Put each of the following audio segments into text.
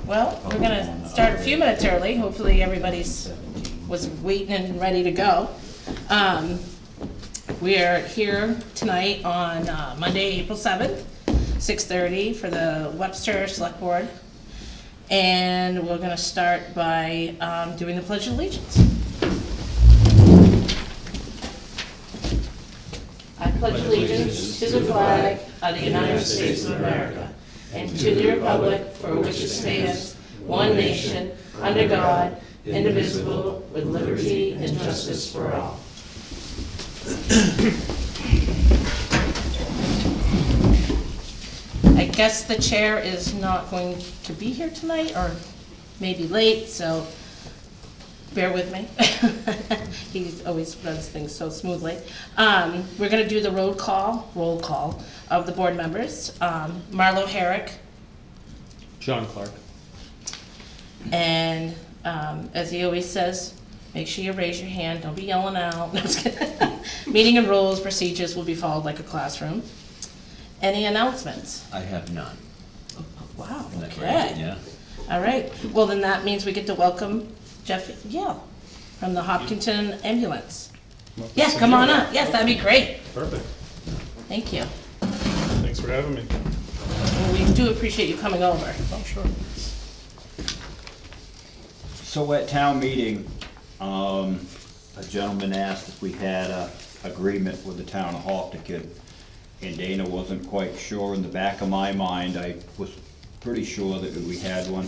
Well, we're gonna start a few minutes early. Hopefully was waiting and ready to go. We are here tonight on Monday, April 7th, 6:30 for the Webster Select Board. And we're gonna start by doing the Pledge of Allegiance. I pledge allegiance to the flag of the United States of America and to the republic for which it stands, one nation, under God, indivisible, with liberty and justice for all. I guess the chair is not going to be here tonight, or maybe late, so bear with me. He always runs things so smoothly. We're gonna do the roll call of the board members. Marlo Herrick. John Clark. And as he always says, make sure you raise your hand, don't be yelling out. No, just kidding. Meeting and rules, procedures will be followed like a classroom. Any announcements? I have none. Wow, Isn't that okay. great? Yeah. All right, well then that means we get to welcome Jeff Yale from the Hopkinton Ambulance. Yeah, come on up, yes, that'd be great, Perfect. thank you. Thanks for having me. Well, we do appreciate you coming over. Oh, sure. So at town meeting, a gentleman asked if we had a agreement with the town of Hopkinton, and Dana wasn't quite sure. In the back of my mind, I was pretty sure that we had one.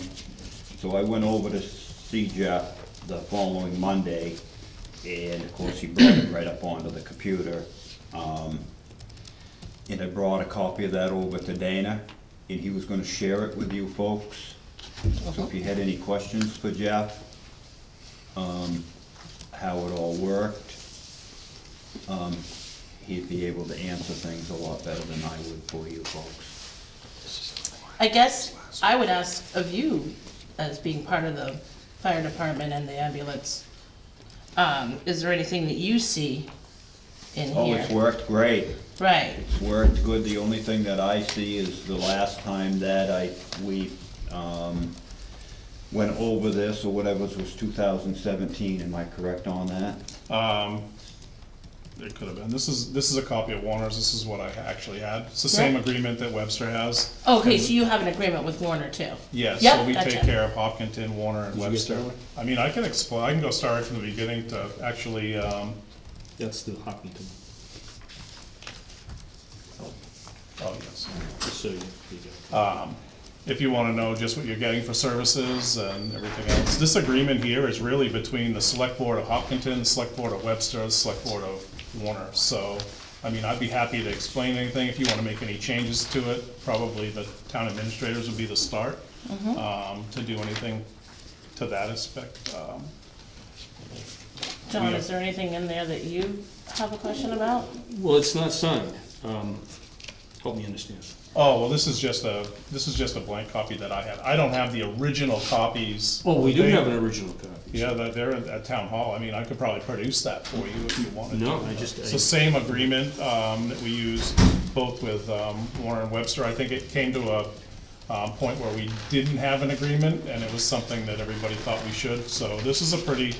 So I went over to see Jeff the following Monday, and of course he brought it right up onto the computer. And I brought a copy of that over to Dana, and he was gonna share it with you folks. So if you had any questions for Jeff, how it all worked, he'd be able to answer things a lot better than I would for you folks. I guess I would ask of you, as being part of the fire department and the ambulance, is there anything that you see in Oh, here? it's worked great. Right, It's worked good. The only thing that I see is the last time that we went over this or whatever was 2017. Am I correct on that? It could have been. This is a copy of Warner's. This is what I actually had. It's the same Yeah. agreement that Webster has. okay, so you have an agreement with Warner too? Yes, Yep, so we gotcha. take care of Hopkinton, Warner, and Did you get Webster. that one? I mean, I can explain, I can go start from the beginning to actually, That's the Hopkinton, oh, yes. just so you go. If you wanna know just what you're getting for services and everything else. This agreement here is really between the Select Board of Hopkinton, the Select Board of Webster, the Select Board of Warner. So, I mean, I'd be happy to explain anything. If you wanna make any changes to it, probably the town administrators would be the start, to do anything to that aspect. John, is there anything in there that you have a question about? Well, it's not signed. Help me understand. Oh, well, this is just a blank copy that I had. I don't have the original copies. Oh, we do They- have an original copy. Yeah, they're at town hall. I mean, I could probably produce that for you if you wanted to. No, I just- It's the same agreement, that we use both with, Warner and Webster. I think it came to a point where we didn't have an agreement, and it was something that everybody thought we should. So this is a pretty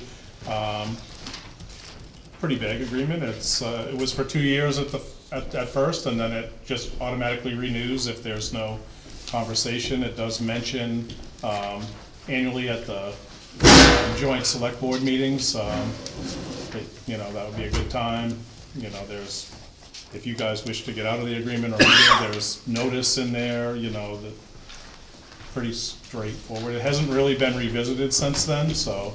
big agreement. It was for 2 years at first, and then it just automatically renews if there's no conversation. It does mention, annually at the joint select board meetings, that would be a good time. If you guys wish to get out of the agreement or there's notice in there, that pretty straightforward. It hasn't really been revisited since then, so.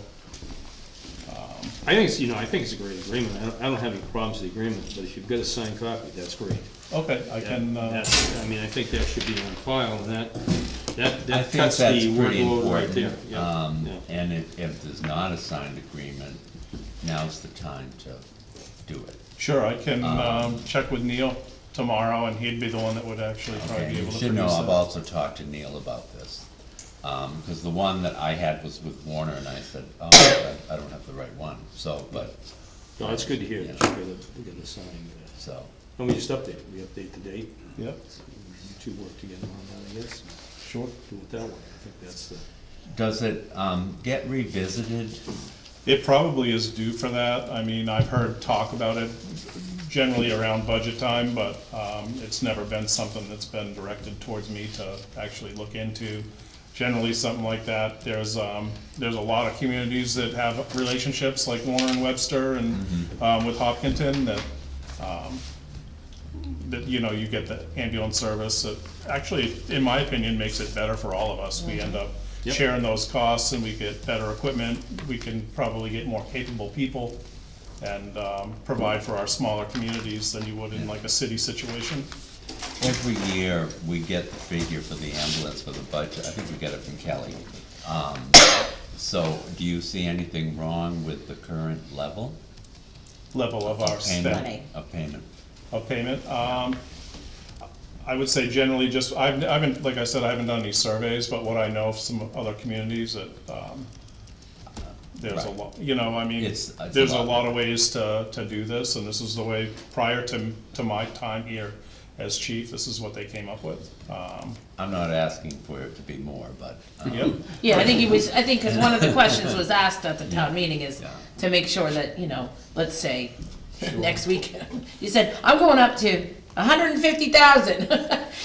I think it's a great agreement. I don't have any problems with the agreement, but if you've got a signed copy, that's great. Okay, I can, I think that should be on file, and that I think cuts that's the pretty workload right important. there. Yeah, yeah. And if there's not a signed agreement, now's the time to do it. sure, I can check with Neil tomorrow, and he'd be the one that would actually probably Okay, be you able to should produce know, that. I've also talked to Neil about this. Because the one that I had was with Warner, and I said, oh, I don't have the right one, so, but, No, it's good to hear that you got the signed. so. Let me just update. We update the date. Yep. You two work together on that, I guess. Sure. do it that way. I think that's the, Does it, get revisited? It probably is due for that. I mean, I've heard talk about it generally around budget time, but it's never been something that's been directed towards me to actually look into. Generally, something like that, there's a lot of communities that have relationships like Warner and Webster and with Hopkinton that, you know, you get the ambulance service. That actually, in my opinion, makes it better for all of us. We end up Yep. sharing those costs and we get better equipment. We can probably get more capable people and provide for our smaller communities than you would in like a city situation. Every year, we get the figure for the ambulance for the budget, I think we get it from Kelly. So, do you see anything wrong with the current level? Level of our Payment- spend Of payment? of payment. I would say generally just, I've been, like I said, I haven't done any surveys, but what I know of some other communities that, there's a Right. lot, you know, I mean, It's a there's a lot. lot of ways to do this, and this is the way, prior to my time here as chief, this is what they came up with. I'm not asking for it to be more, but, Yep, Yeah, I think, because one of the questions was asked at the town meeting is Yeah. to make sure that, you know, let's say, next week, you said, I'm going up to 150,000,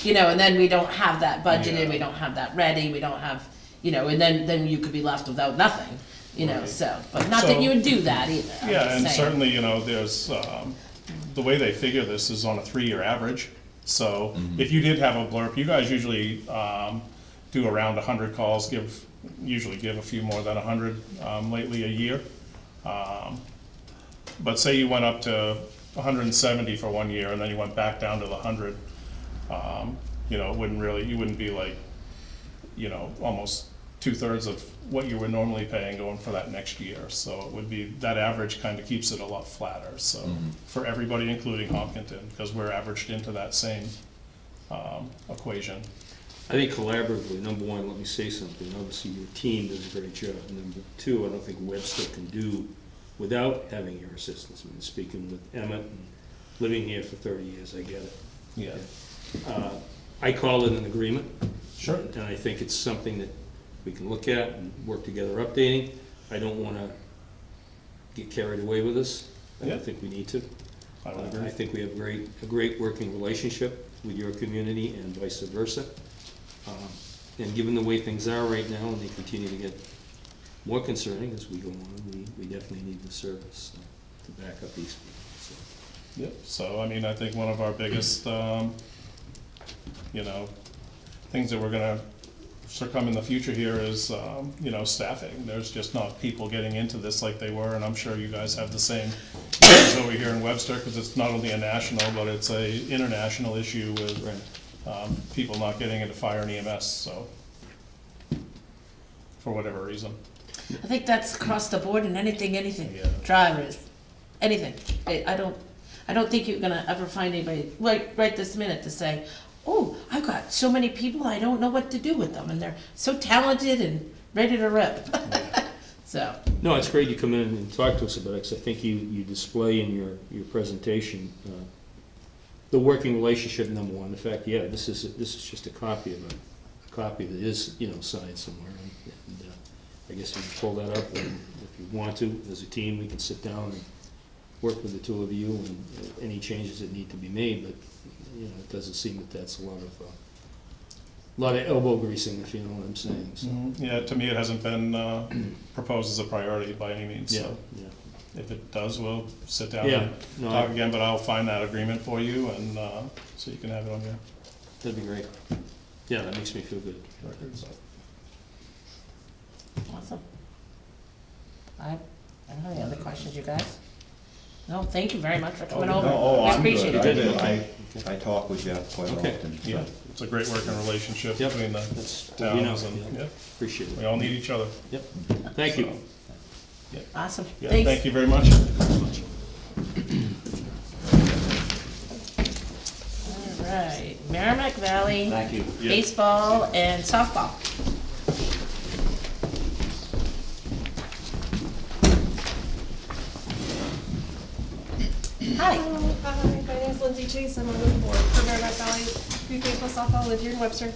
you know, and then we don't have that budgeted, we Yeah. don't have that ready, we don't have, you know, and then you could be left without nothing, you know, Right. so, but not that So- you would do that either, I'm yeah, just and saying. certainly, you know, there's, the way they figure this is on a 3-year average. So if you did have a blurb, you guys usually do around 100 calls, usually give a few more than 100 lately a year. But say you went up to 170 for 1 year and then you went back down to the 100, you know, you wouldn't be like, you know, almost 2/3 of what you were normally paying going for that next year. So it would be, that average kind of keeps it a lot flatter, so, for everybody, including Hopkinton, because we're averaged into that same equation. I think collaboratively, number one, let me say something, obviously your team does a great job. Number two, I don't think Webster can do without having your assistance. I mean, speaking with Emmett and living here for 30 years, I get it. Yeah. I call it an agreement. Sure. And I think it's something that we can look at and work together updating. I don't wanna get carried away with this. I Yeah. don't think we need to. I would I agree. think we have a great working relationship with your community and vice versa. And given the way things are right now, and they continue to get more concerning as we go on, we definitely need the service to back up these people, so. Yep, so, I mean, I think one of our biggest, you know, things that we're gonna succumb in the future here is, you know, staffing. There's just not people getting into this like they were, and I'm sure you guys have the same issues over here in Webster, because it's not only a national, but it's a international issue with, people not getting into fire and EMS, so, for whatever reason. I think that's across the board in anything, Yeah. drivers, anything. I don't think you're gonna ever find anybody, right this minute to say, oh, I've got so many people, I don't know what to do with them, and they're so talented and ready to rip. So, No, it's great you come in and talk to us about it, 'cause I think you display in your presentation, the working relationship, number one, the fact, yeah, this is just a copy of a copy that is, you know, signed somewhere, and I guess you can pull that up, and if you want to, as a team, we can sit down and work with the two of you, and any changes that need to be made, but, you know, it doesn't seem that that's a lot of elbow greasing, if you know what I'm saying, so. Yeah, to me, it hasn't been proposed as a priority by any means, Yeah, so yeah. if it does, we'll sit down Yeah, and no, talk again, but I'll find that agreement for you, and, so you can have it on your that'd be great. Yeah, that makes me feel good. records. awesome. I don't have any other questions, you guys? No, thank you very much for coming over. Oh, I I'm appreciate good. it. I talk with Jeff quite Okay. often. so. Yeah, it's a great working relationship Yep, between the that's what we know, towns, and, yeah. yeah, Appreciate we it. all need each other. Yep, thank you. Awesome, Yeah, thanks. thank you very much. All right, Merrimack Valley. Thank you. Yeah. Baseball and softball. Hi. Hello, hi, my name's Lindsay Chase, I'm on the board for Merrimack Valley Youth Baseball Softball, live here in Webster.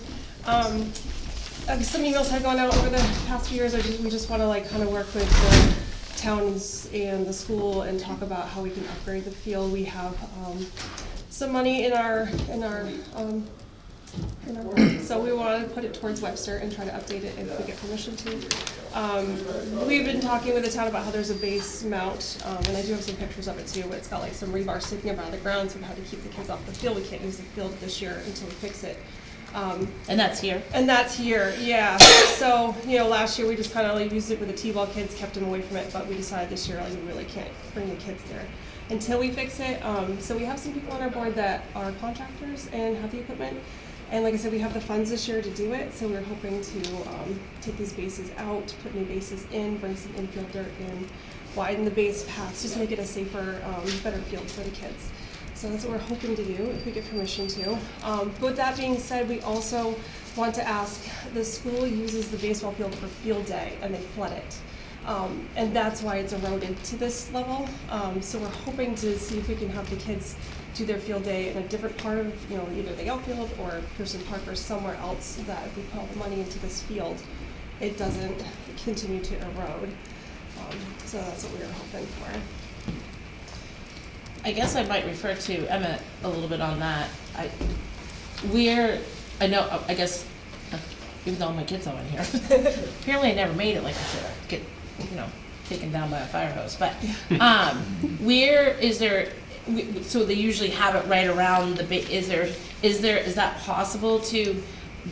some emails have gone out over the past few years. We just want to like kind of work with the towns and the school and talk about how we can upgrade the field. We have some money in our so we want to put it towards Webster and try to update it if we get permission to. We've been talking with the town about how there's a base mount, and I do have some pictures of it too, but it's got like some rebar sticking around the ground, so we have to keep the kids off the field. We can't use the field this year until we fix it. And that's here? And that's here, yeah. So, last year we just kind of like used it with the T-ball kids, kept them away from it, but we decided this year like we really can't bring the kids there until we fix it. So we have some people on our board that are contractors and have the equipment. And like I said, we have the funds this year to do it, so we're hoping to take these bases out, put new bases in, bring some infield dirt in, widen the base paths, just make it a safer, better field for the kids. So that's what we're hoping to do, if we get permission to. But with that being said, we also want to ask, the school uses the baseball field for field day, and they flood it. And that's why it's eroded to this level. So we're hoping to see if we can have the kids do their field day in a different part of, either the outfield or Pearson Park or somewhere else, so that if we put all the money into this field, it doesn't continue to erode. So that's what we were hoping for. I guess I might refer to Emmett a little bit on that. Even though my kids aren't here, apparently I never made it like I said, get, taken down by a fire hose. But where is there? So they usually have it right around the. Is that possible to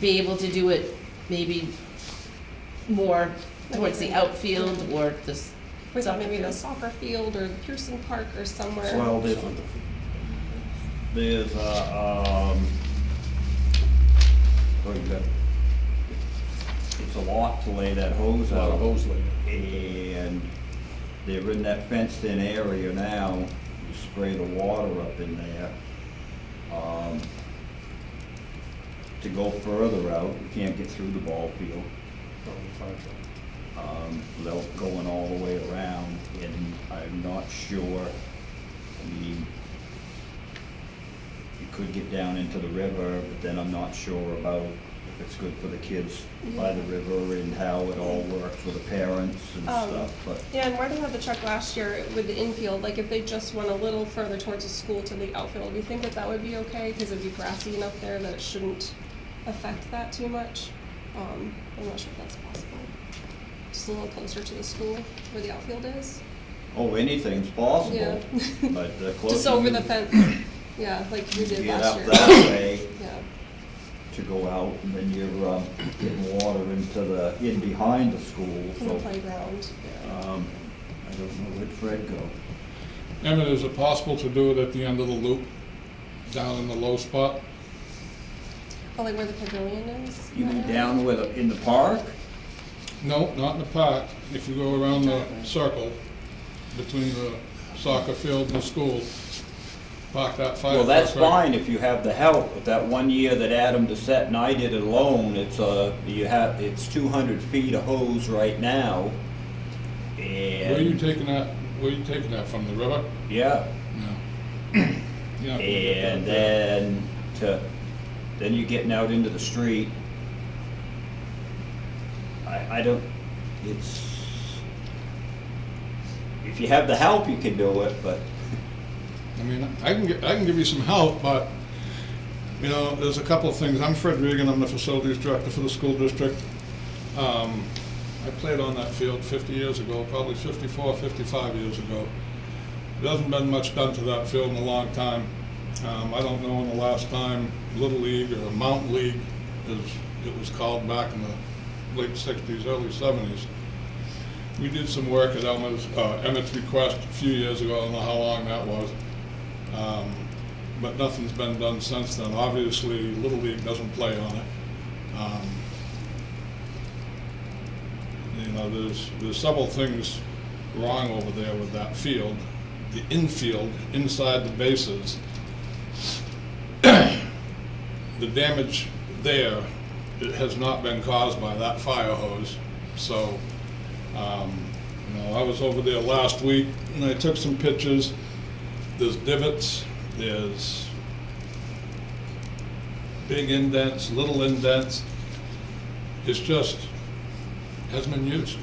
be able to do it maybe more towards the outfield or this? We thought maybe the soccer field or the Pearson Park or somewhere. Well, there's it's a lot to lay that hose A lot out. of hose laid. And they're in that fenced-in area now. You spray the water up in there. To go further out, you can't get through the ball field. Without going all the way around, and I'm not sure, you could get down into the river, but then I'm not sure about if it's good for the kids by the river and how it all works with the parents and stuff, but. Yeah, and where they had the truck last year with the infield, like if they just went a little further towards the school to the outfield, do you think that would be okay? Because it'd be grassy enough there that it shouldn't affect that too much. I'm not sure if that's possible. Just a little closer to the school where the outfield is. Oh, anything's possible, Yeah. but the closer. Just over you the fence. Yeah, like we did Get last up year. that way Yeah. to go out, and then you're getting water in behind the school, From the so. playground. Yeah. I don't know where'd Fred go. Emmett, is it possible to do it at the end of the loop, down in the low spot? Oh, like where the pavilion is? You mean down in the park? No, not in the park. If you go around the circle between the soccer field and the school, park that fire Well, that's truck right- fine if you have the help, but that one year that Adam Doucette and I did it alone, it's 200 feet of hose right now. Where are you And, taking that, from, the river? yeah, No. Yeah. and then you're getting out into the street. I don't, if you have the help, you can do it, but. I mean, I can give you some help, but, there's a couple of things. I'm Fred Regan, I'm the facilities director for the school district. I played on that field 50 years ago, probably 54, 55 years ago. There hasn't been much done to that field in a long time. I don't know when the last time Little League or Mountain League, as it was called back in the late 60s, early 70s. We did some work at Emmett's request a few years ago. I don't know how long that was. But nothing's been done since then. Obviously, Little League doesn't play on it. There's several things wrong over there with that field. The infield, inside the bases, the damage there, it has not been caused by that fire hose. So, I was over there last week and I took some pictures. There's divots, there's big indents, little indents. it's just, hasn't been used.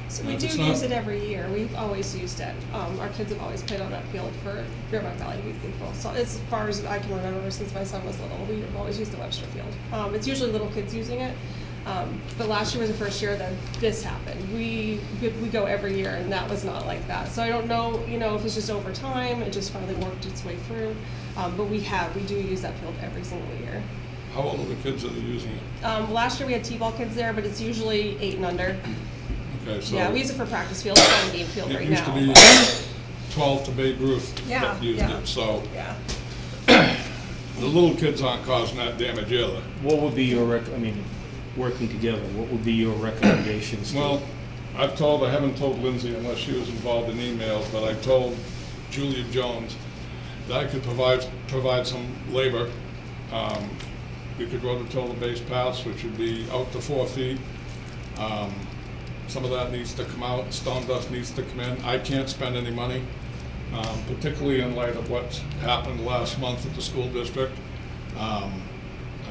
So we If do it's not- use it every year. We've always used it. Our kids have always played on that field for Bearback Valley Youth People. So as far as I can remember, since my son was little, we've always used the Webster field. It's usually little kids using it. But last year was the first year that this happened. We go every year, and that was not like that. So I don't know, if it's just over time, it just finally worked its way through. But we do use that field every single year. How old are the kids that are using it? Last year we had T-ball kids there, but it's usually 8 and under. Okay, so. Yeah, we use it for practice field, it's not a game field right It used to now. be 12 to Babe Ruth Yeah, that used yeah. it, so Yeah. the little kids aren't causing that damage either. What would be your working together, what would be your recommendations? Well, I haven't told Lindsay unless she was involved in emails, but I told Julia Jones that I could provide some labor. We could rototill the base paths, which would be out to 4 feet. Some of that needs to come out, stone dust needs to come in. I can't spend any money, particularly in light of what's happened last month at the school district. I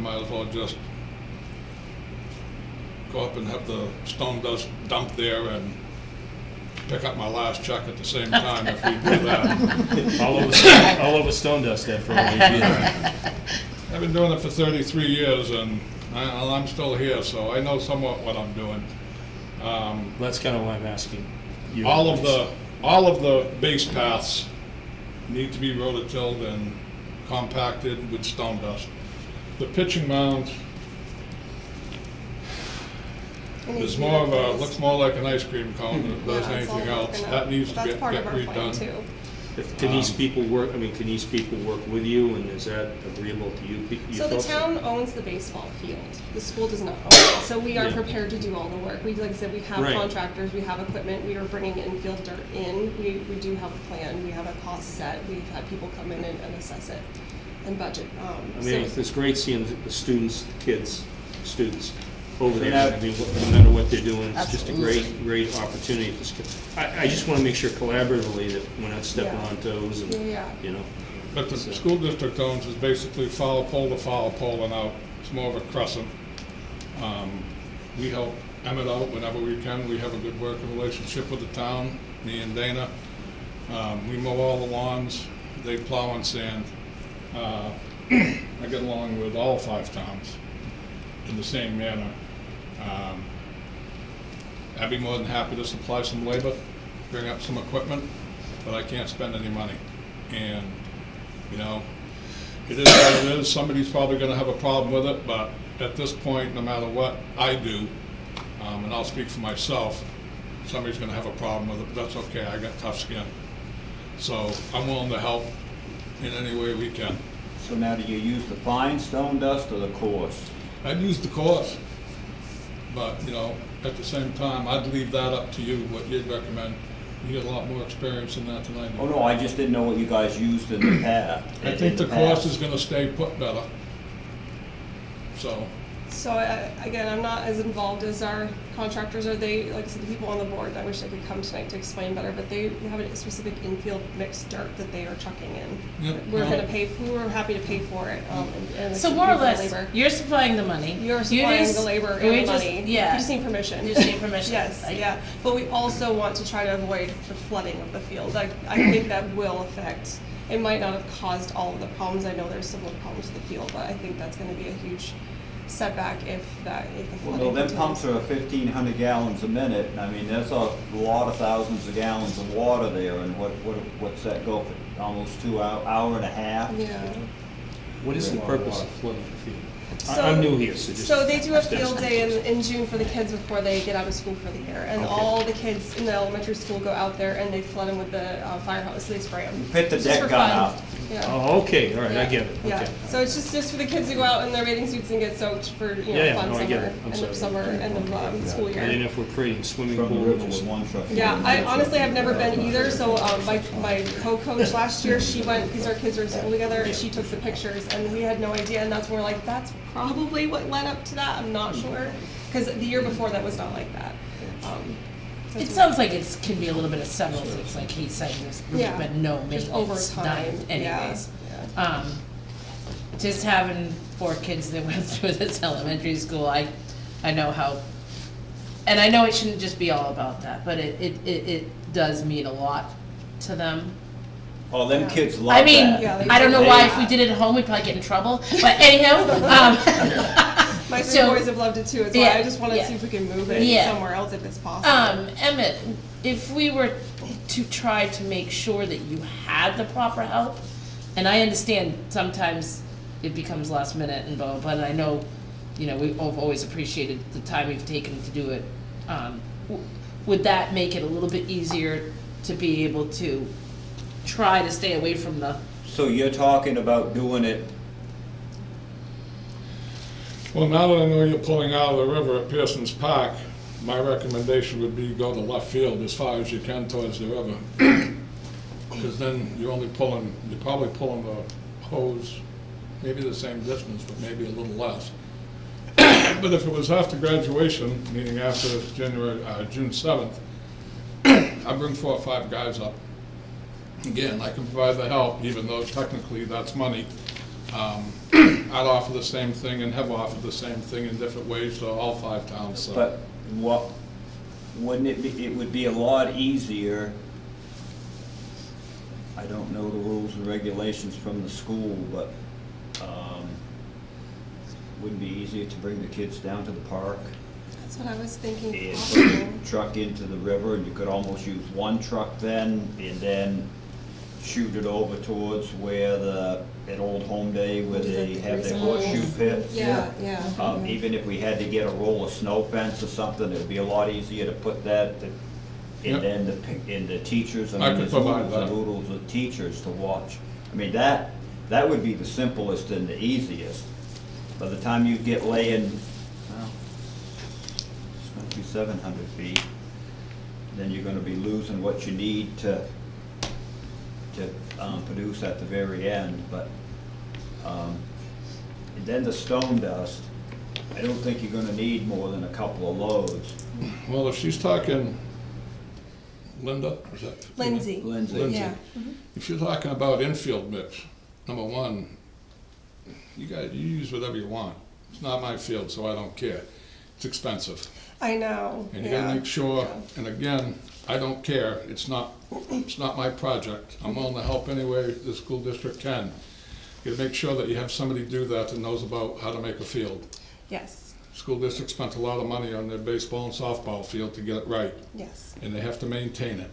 might as well just go up and have the stone dust dumped there and pick up my last check at the same time if we do that. All over stone dust after all these years. I've been doing it for 33 years and I'm still here, so I know somewhat what I'm doing. That's kind of why I'm asking you. All of the base paths need to be rototilled and compacted with stone dust. The pitching mound is more of a, looks more like an ice cream cone than it does Yeah, it's all anything else. broken up. That needs to That's get part of our plan redone. too. Can these people work, can these people work with you, and is that agreeable to you? So the town owns the baseball field. The school does not own it. So we are Yeah. prepared to do all the work. Like I said, we have Right. contractors, we have equipment, we are bringing infield dirt in. We do have a plan, we have a cost set. We've had people come in and assess it and budget. It's great seeing the students, students over there. Yeah. No matter what they're doing, it's just a Absolutely. great opportunity. I just want to make sure collaboratively that we're not stepping Yeah. on toes and, Yeah. But the school district owns is basically foul pole to foul pole and out. It's more of a crescent. We help Emmett out whenever we can. We have a good working relationship with the town, me and Dana. We mow all the lawns, they plow and sand. I get along with all 5 towns in the same manner. I'd be more than happy to supply some labor, bring up some equipment, but I can't spend any money. And, it is what it is. Somebody's probably gonna have a problem with it, but at this point, no matter what I do, and I'll speak for myself, somebody's gonna have a problem with it, but that's okay, I got tough skin. So I'm willing to help in any way we can. So now do you use the fine stone dust or the coarse? I'd use the course, but, at the same time, I'd leave that up to you, what you'd recommend. You get a lot more experience in that than I do. Oh, no, I just didn't know what you guys used in the past. I think the course is gonna stay put better. So, So again, I'm not as involved as our contractors are. They, like I said, the people on the board, I wish they could come tonight to explain better, but they have a specific infield mixed dirt that they are chucking in. Yep. We were happy to pay for it. And So like, more pay or for the less, labor. you're supplying the money. You're You supplying just- the labor we and the just- money. Yeah. You just need permission. You just need permission. Yes, I- yeah. But we also want to try to avoid the flooding of the field. I think that will affect, it might not have caused all of the problems. I know there's similar problems with the field, but I think that's gonna be a huge setback if the Well, flooding no, them continues. pumps are 1,500 gallons a minute, and I mean, that's a lot of thousands of gallons of water there, and what's that go for, almost 2 hour and a half? Yeah. What is the Very purpose lot. of flooding the field? So- I'm new here, so just. So they do a field day in June for the kids before they get out of school for the year. And Okay. all the kids in the elementary school go out there and they flood them with the fire hose, they spray them. Pit the deck gun up. Yeah. Oh, okay, all right, I get it, Yeah, okay. so it's just for the kids to go out in their bathing suits and get soaked for, Yeah, fun no, I get summer, it. I'm end of sorry. summer, end of school I didn't year. know if we're creating swimming From the pools. river or with something. one truck. Yeah, I honestly have never been either, so my co-coach last year, she went, because our kids were in school together, and she took the pictures, and we had no idea, and that's when we're like, that's probably what led up to that, I'm not sure, because the year before that was not like that. It That's sounds like it can be a little bit of several things, like he's saying, there's really Yeah. been no Just maintenance over done time, anyways. yeah. Just having 4 kids that went through this elementary school, I I know how, and I know it shouldn't just be all about that, but it does mean a lot to them. Oh, them Yeah. kids love I mean, that. Yeah, I don't know why if we did it at home, we'd probably get in trouble, but anyhow, My three So- boys have loved it too, as well. Yeah, I just wanna yeah. see if we can move it Yeah. somewhere else if it's possible. Emmett, if we were to try to make sure that you had the proper help, and I understand sometimes it becomes last minute and blah, but I know, you know, we've always appreciated the time you've taken to do it. Would that make it a little bit easier to be able to try to stay away from the, So you're talking about doing it, Well, now that I know you're pulling out of the river at Pearson's Park, my recommendation would be go to left field as far as you can towards the river. Because then you're probably pulling the hose, maybe the same distance, but maybe a little less. But if it was after graduation, meaning after June 7th, I bring 4 or 5 guys up. Again, I can provide the help, even though technically that's money. I'd offer the same thing and have offered the same thing in different ways to all 5 towns, so. but wouldn't it be, it would be a lot easier. I don't know the rules and regulations from the school, but, wouldn't it be easier to bring the kids down to the park That's what I was thinking. and possible. put the truck into the river, and you could almost use one truck then, and then shoot it over towards where at Old Home Day, where they have their horseshoe pits. Yeah, yeah. Even if we had to get a roll of snow fence or something, it'd be a lot easier to put that, Yep. and then and the teachers, I I mean, could there's provide oodles and that. oodles of teachers to watch. I mean, that would be the simplest and the easiest. By the time you get laying, well, it's gonna be 700 feet, then you're gonna be losing what you need to produce at the very end, but, and then the stone dust, I don't think you're gonna need more than a couple of loads. Well, if she's talking, Linda, is that? Lindsay. Lindsay. Yeah. If you're talking about infield mix, number one, you use whatever you want. It's not my field, so I don't care. It's expensive. I know. And you yeah. gotta make sure, Yeah. and again, I don't care, it's not my project. I'm willing to help any way the school district can. You gotta make sure that you have somebody do that knows about how to make a field. Yes, School district spent a lot of money on their baseball and softball field to get it right, yes. and they have to maintain it.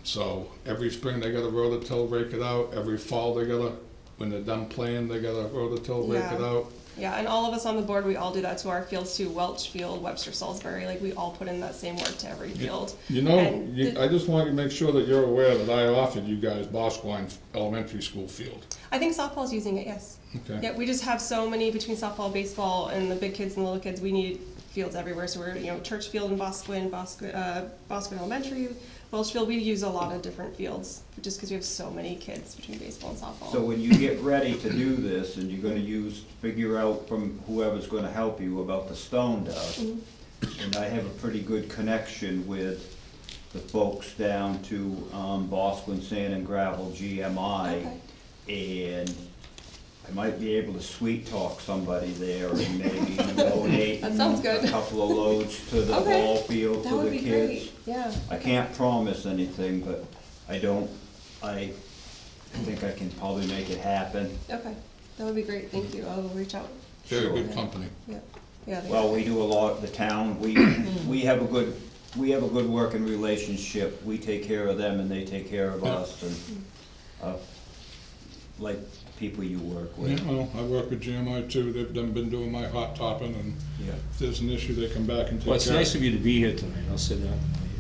So every spring, they gotta rototill, rake it out. Every fall, they gotta, when they're done playing, they gotta rototill, rake it Yeah. out. Yeah, and all of us on the board, we all do that to our fields too. Welch Field, Webster, Salisbury, like we all put in that same work to every field. You know, And I just want to make sure that you're aware that I offered you guys Bosquen Elementary School field. I think softball's using it, yes. Okay. Yeah, we just have so many between softball, baseball, and the big kids and the little kids. We need fields everywhere. So we're, Church Field in Bosquen, Bosquen Elementary, Welch Field. We use a lot of different fields just because we have so many kids between baseball and softball. So when you get ready to do this, and you're gonna figure out from whoever's gonna help you about the stone dust, and I have a pretty good connection with the folks down to Bosquen Sand and Gravel, GMI, and I might be able to sweet talk somebody there and maybe donate That sounds good. a couple of loads to the Okay. ball field That for would the be kids. great. Yeah. I can't promise anything, but I think I can probably make it happen. Okay, that would be great. Thank you. I'll reach out. Very Sure. good company. Yeah. Yeah. Well, we do a lot, the town, we have a good working relationship. We take care of them and they take care of us, and, like people you work Yeah, with. well, I work with GMI too. They've been doing my hot topping, and Yeah. if there's an issue, they come back and take care Well, of it's it. nice of you to be here tonight, I'll say that.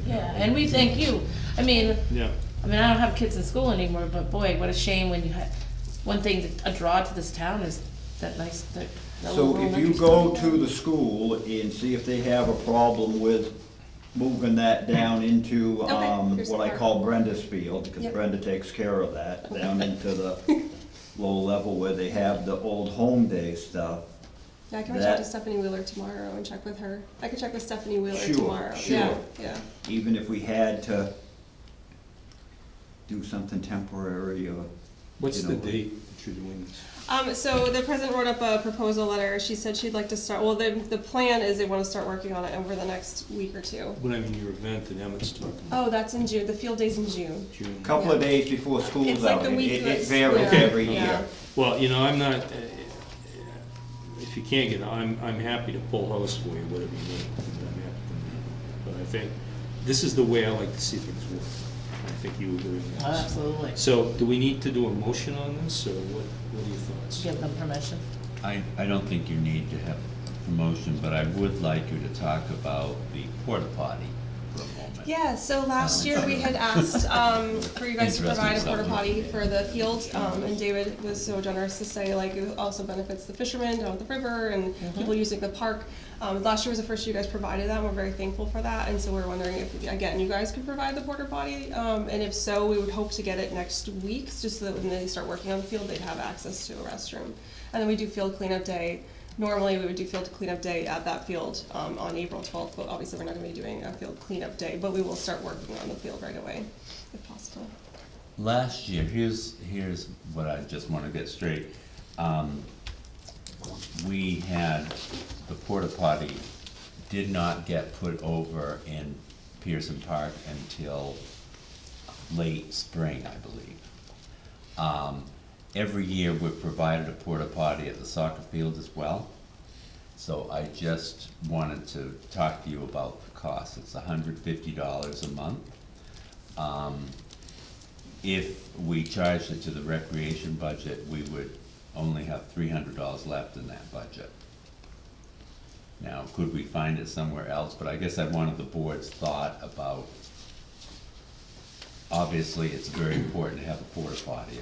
yeah, and we thank you. I mean, Yeah. I don't have kids in school anymore, but boy, what a shame when you had, one thing, a draw to this town is that nice, that little So if elementary you go school. to the school and see if they have a problem with moving that down into, here's what the I part. call Brenda's field, because Yep. Brenda takes care of that, down into the low level where they have the old home day stuff. Yeah, I can reach out to That- Stephanie Wheeler tomorrow and check with her. I can check with Stephanie Wheeler Sure, tomorrow. sure. Yeah, yeah. Even if we had to do something temporary or, What's You the know, date, that you're doing this? So the president wrote up a proposal letter. She said she'd like to start, well, the plan is they want to start working on it over the next week or two. But I mean, your event that Emmett's talking about, Oh, that's in June, the field day's in June. June. Couple of days before It's school's like out. the week It that's- varies yeah. every Yeah. year. Well, you know, I'm not, if you can't get, I'm happy to pull house for you, whatever you need. I'm happy to. But I think, this is the way I like to see things work. I think you agree with that. Absolutely. So, do we need to do a motion on this, or what are your thoughts? Give them permission. I don't think you need to have a promotion, but I would like you to talk about the porta potty for a moment. Yeah, so last year we had asked for you guys to provide a porta potty for the field, and David was so generous to say, like, it also benefits the fishermen down at the river and people using the park. Last year was the first year you guys provided that, and we're very thankful for that, and so we're wondering if, again, you guys could provide the porta potty, and if so, we would hope to get it next week, just so that when they start working on the field, they'd have access to a restroom. And then we do field cleanup day. Normally, we would do field cleanup day at that field on April 12th, but obviously we're not gonna be doing a field cleanup day, but we will start working on the field right away, if possible. Last year, here's what I just wanna get straight. We had, the porta potty did not get put over in Pearson Park until late spring, I believe. Every year, we've provided a porta potty at the soccer field as well. So I just wanted to talk to you about the cost. It's $150 a month. If we charged it to the recreation budget, we would only have $300 left in that budget. Now, could we find it somewhere else? But I guess I wanted the board's thought about, obviously, it's very important to have a porta potty.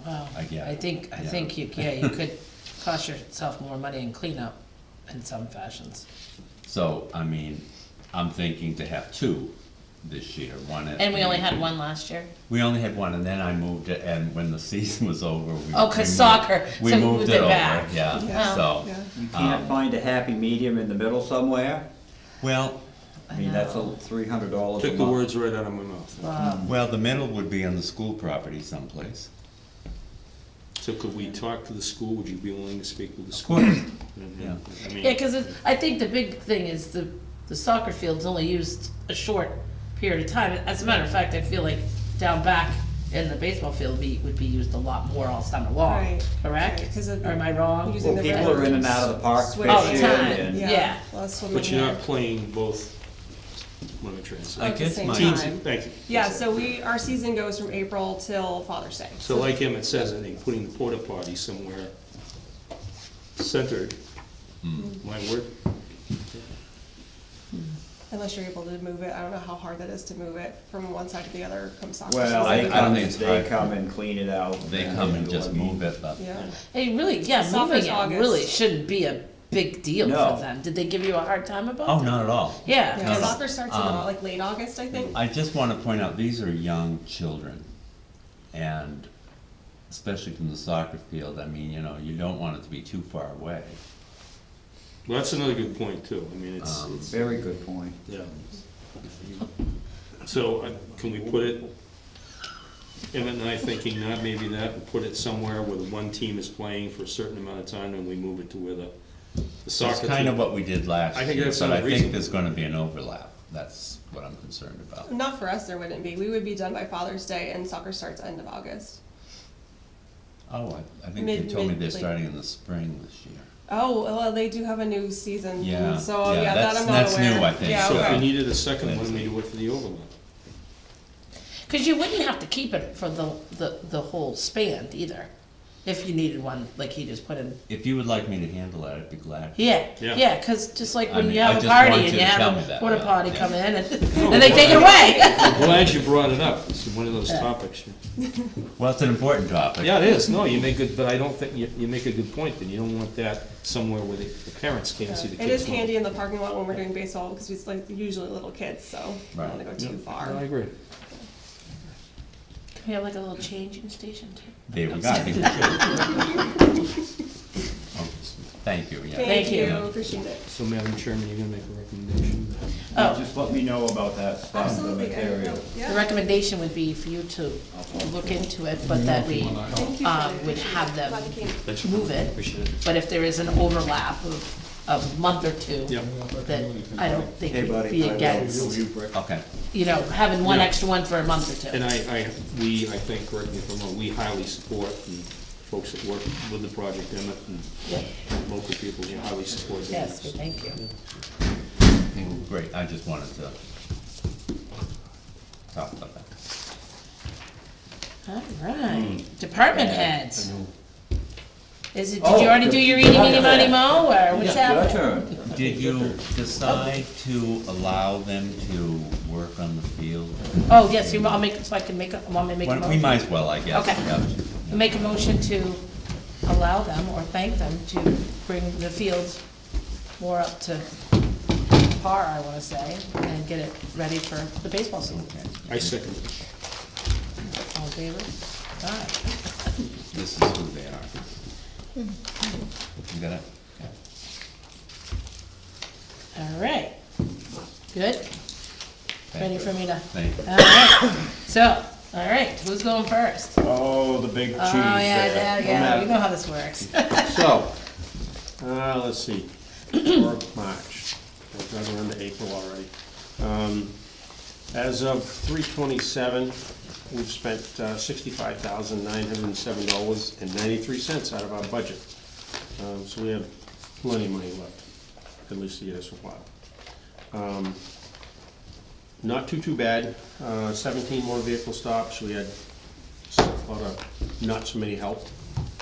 Well, I get I it. think, you could cost yourself more money in cleanup in some fashions. So, I mean, I'm thinking to have two this year, one at. And we only had one last year? We only had one, and then I moved it, and when the season was over, we. Oh, 'cause we moved- soccer, We so we moved moved it it over, back. yeah, Yeah. so. Yeah. You can't find a happy medium in the middle somewhere? Well, I mean, that's a know. $300 a Took the month. words right out of my mouth. well, the middle would be on the school property someplace. So could we talk to the school? Would you be willing to speak with the Of school? course. Yeah. I mean, Yeah, cause I think the big thing is the soccer field's only used a short period of time. As a matter of fact, I feel like down back in the baseball field would be used a lot more all summer long, Right, correct? right, 'cause of Or am I wrong? using Well, the people are in and out of the park Swim. All the fishing time. and. Yeah. Well, that's swimming but you're there. not playing both, what am I trying to say? I At the guess same my- Teams, time. thank you. Yeah, so our season goes from April till Father's Day. So like Emmett says, I think putting the porta potty somewhere centered might work. Unless you're able to move it, I don't know how hard that is to move it from one side to the other come soccer Well, I season. don't think it's they hard. come and clean it out. They come and just move it, but. Yeah. Hey, really, yeah, Soccer's moving it August. really shouldn't be a big deal No. for them. Did they give you a hard time about Oh, that? not at all. Yeah, Yeah, 'cause- soccer starts in like late August, I think. I just wanna point out, these are young children, and especially from the soccer field, I mean, you know, you don't want it to be too far away. Well, that's another good point too. I mean, it's, Very good point. yeah. So, can we put it, Emmett and I thinking not maybe that, but put it somewhere where the one team is playing for a certain amount of time and we move it to where the soccer That's team. kind of what we did last I think year, that but sounds I think reasonable. there's gonna be an overlap, that's what I'm concerned about. Not for us, there wouldn't be. We would be done by Father's Day and soccer starts end of August. Oh, I think they told me they're Mid- starting in the spring this year. Oh, well, they do have a new season. Yeah, So, yeah, yeah, that that's- I'm not that's aware. new, I think, Yeah, So if we okay. needed a second one, we do it for the overlap. Cause you wouldn't have to keep it for the whole span either, if you needed one, like he just put in. If you would like me to handle that, I'd be glad. Yeah, Yeah. yeah, cause just like I when mean, you I have a just party want and you you to tell me have a that, porta yeah, potty yeah. come in and they take it away. I'm glad you brought it up. It's one of those topics. Well, it's an important topic. Yeah, it is. No, you make good, but I don't think, you make a good point, then you don't want that somewhere where the parents can't see the It kids. is handy in the parking lot when we're doing baseball because it's like usually little kids, so we don't wanna go too far. I agree. Can we have like a little changing station too? There we go. I think we should. Thank you, yeah. Thank you. Appreciate it. So, Madam Chairman, you're gonna make a recommendation? Oh, Just let me know about that stuff, the Absolutely. material. the Yeah. recommendation would be for you to look into it, but that we Thank you for it. would have them Glad you came. move it. But if there is an overlap of a month or two, Yep. that I don't think Hey, we'd buddy. be I will against, do you, Rick. Okay, having one Yeah. extra one for a month or two. And I think, correct me if I'm wrong, we highly support, and folks that work with the project, Emmett, and Yep. local people, we highly support them. Yes, we thank you. great, I just wanted to talk about that. All right, department heads. Did you Oh, already do your eeny, meeny, miny, mo, or what's Your happening? turn. Did you decide to allow them to work on the field? Oh, yes, I'll make, so I can make, want me to make a Well, motion? we might as well, I guess. Okay. yeah. Make a motion to allow them or thank them to bring the fields more up to par, I wanna say, and get it ready for the baseball season. I second it. All in favor? Aye. This is who they are. You got it? All right. Good? Ready for me to? Thank you. All right. So, all right, who's going first? Oh, the big cheese Oh, yeah, there. yeah, you know how this works. So, let's see, or March, we're into April already. As of 3/27, we've spent $65,907.93 out of our budget. So we have plenty of money left, at least to get us a while. Not too bad, 17 more vehicle stops, we had a lot of not so many help,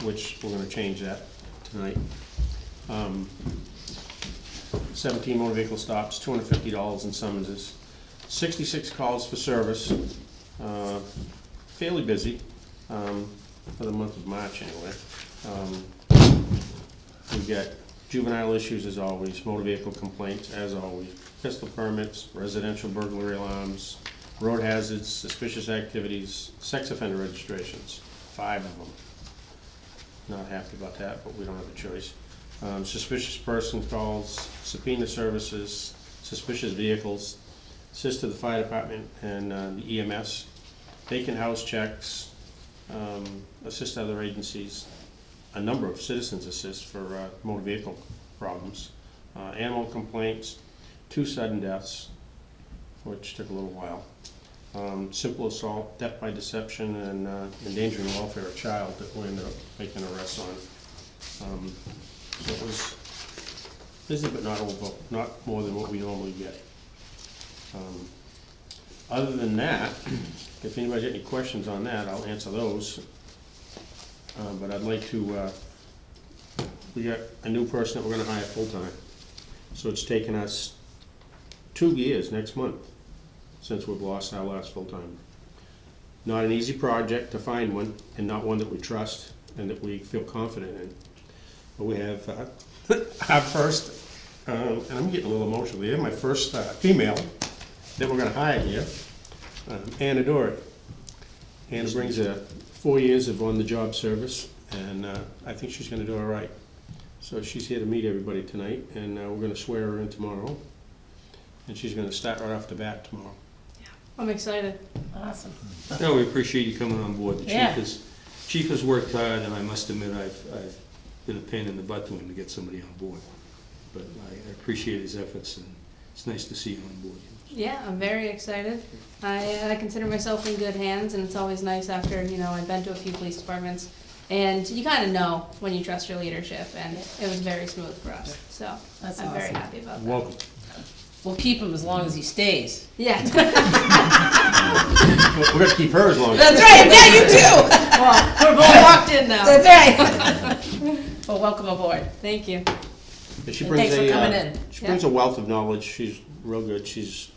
which we're gonna change that tonight. 17 more vehicle stops, $250 in summonses, 66 calls for service, fairly busy, for the month of March anyway. We've got juvenile issues as always, motor vehicle complaints as always, pistol permits, residential burglary alarms, road hazards, suspicious activities, sex offender registrations, 5 of them. Not happy about that, but we don't have a choice. Suspicious person calls, subpoena services, suspicious vehicles, assist to the fire department and the EMS, vacant house checks, assist other agencies, a number of citizens assist for motor vehicle problems, animal complaints, 2 sudden deaths, which took a little while, simple assault, death by deception, and endangering the welfare of a child that we ended up making arrests on. So it was busy, but not more than what we normally get. Other than that, if anybody's got any questions on that, I'll answer those. But I'd like to, we got a new person that we're gonna hire full-time. So it's taken us 2 years next month since we've lost our last full-timer. Not an easy project to find one, and not one that we trust and that we feel confident in. But we have our first, and I'm getting a little emotional here, my first female that we're gonna hire here, Anna Dory. Anna brings 4 years of on-the-job service, and I think she's gonna do all right. So she's here to meet everybody tonight, and we're gonna swear her in tomorrow. And she's gonna start right off the bat tomorrow. I'm excited. Awesome. No, we appreciate you coming on board. The Yeah. chief has worked hard, and I must admit, I've been a pain in the butt to him to get somebody on board. But I appreciate his efforts, and it's nice to see you on board. Yeah, I'm very excited. I consider myself in good hands, and it's always nice after, I've been to a few police departments, and you kind of know when you trust your leadership, and it was very smooth for us, so That's I'm very awesome. happy about that. Welcome. We'll keep him as long as he stays. Yeah. We're gonna keep her as long as. That's right, yeah, you too! Well, we're both locked in now. That's right. Well, welcome aboard. Thank you. She And brings thanks for coming in. She brings a wealth of knowledge. She's real good. She's,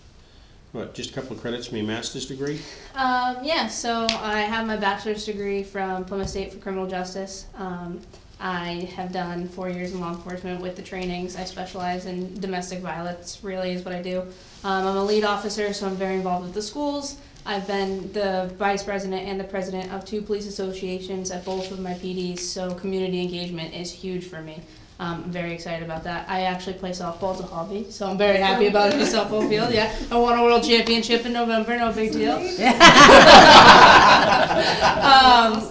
just a couple of credits from your master's degree? Yeah, so I have my bachelor's degree from Plymouth State for criminal justice. I have done 4 years in law enforcement with the trainings. I specialize in domestic violence, really is what I do. I'm a lead officer, so I'm very involved with the schools. I've been the vice president and the president of 2 police associations at both of my PDs, so community engagement is huge for me. I'm very excited about that. I actually play softball as a hobby, so I'm very happy about a new softball field. Yeah, I won a world championship in November. No big deal.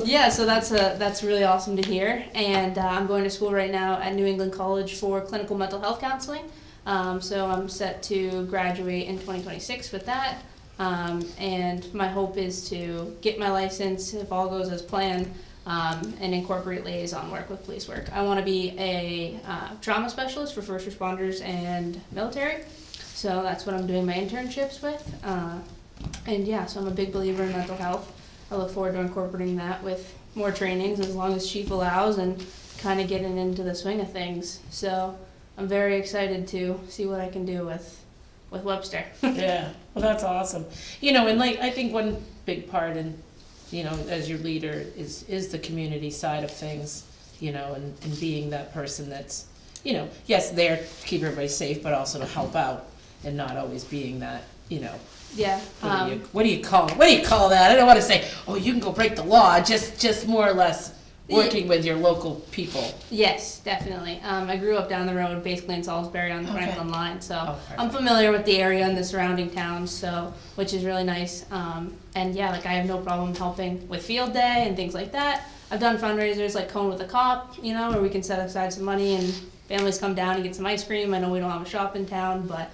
Yeah, so that's really awesome to hear. And I'm going to school right now at New England College for clinical mental health counseling. So I'm set to graduate in 2026 with that. And my hope is to get my license, if all goes as planned, and incorporate liaison work with police work. I want to be a trauma specialist for first responders and military. So that's what I'm doing my internships with. And yeah, so I'm a big believer in mental health. I look forward to incorporating that with more trainings as long as Chief allows and kind of getting into the swing of things. So I'm very excited to see what I can do with Webster. Yeah, well, that's awesome. You know, and like, I think one big part in, you know, as your leader is the community side of things, you know, and being that person that's, you know, yes, there to keep everybody safe, but also to help out and not always being that, you know, Yeah. what do you call that? I don't want to say, oh, you can go break the law, just more or less working with your local people. Yes, definitely. I grew up down the road, basically in Salisbury on the Okay. Franklin line, so perfect. I'm familiar with the area and the surrounding towns, so which is really nice. And yeah, like I have no problem helping with field day and things like that. I've done fundraisers like Cone with a Cop, you know, where we can set aside some money and families come down and get some ice cream. I know we don't have a shop in town, but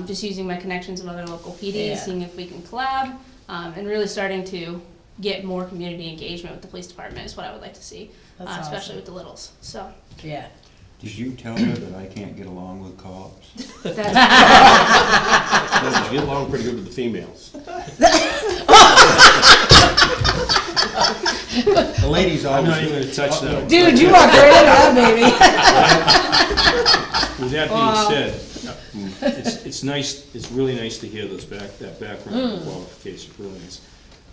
just using my connections of other local PDs, Yeah. seeing if we can collab, and really starting to get more community engagement with the police department is what I would like to see, That's especially awesome. with the littles. So Yeah. Did you tell her that I can't get along with cops? that's You get along pretty good with the females. The ladies I'm always. not even gonna touch that. Dude, you walked right into that, baby. With that being said, it's nice, it's really nice to hear that background qualification, really nice.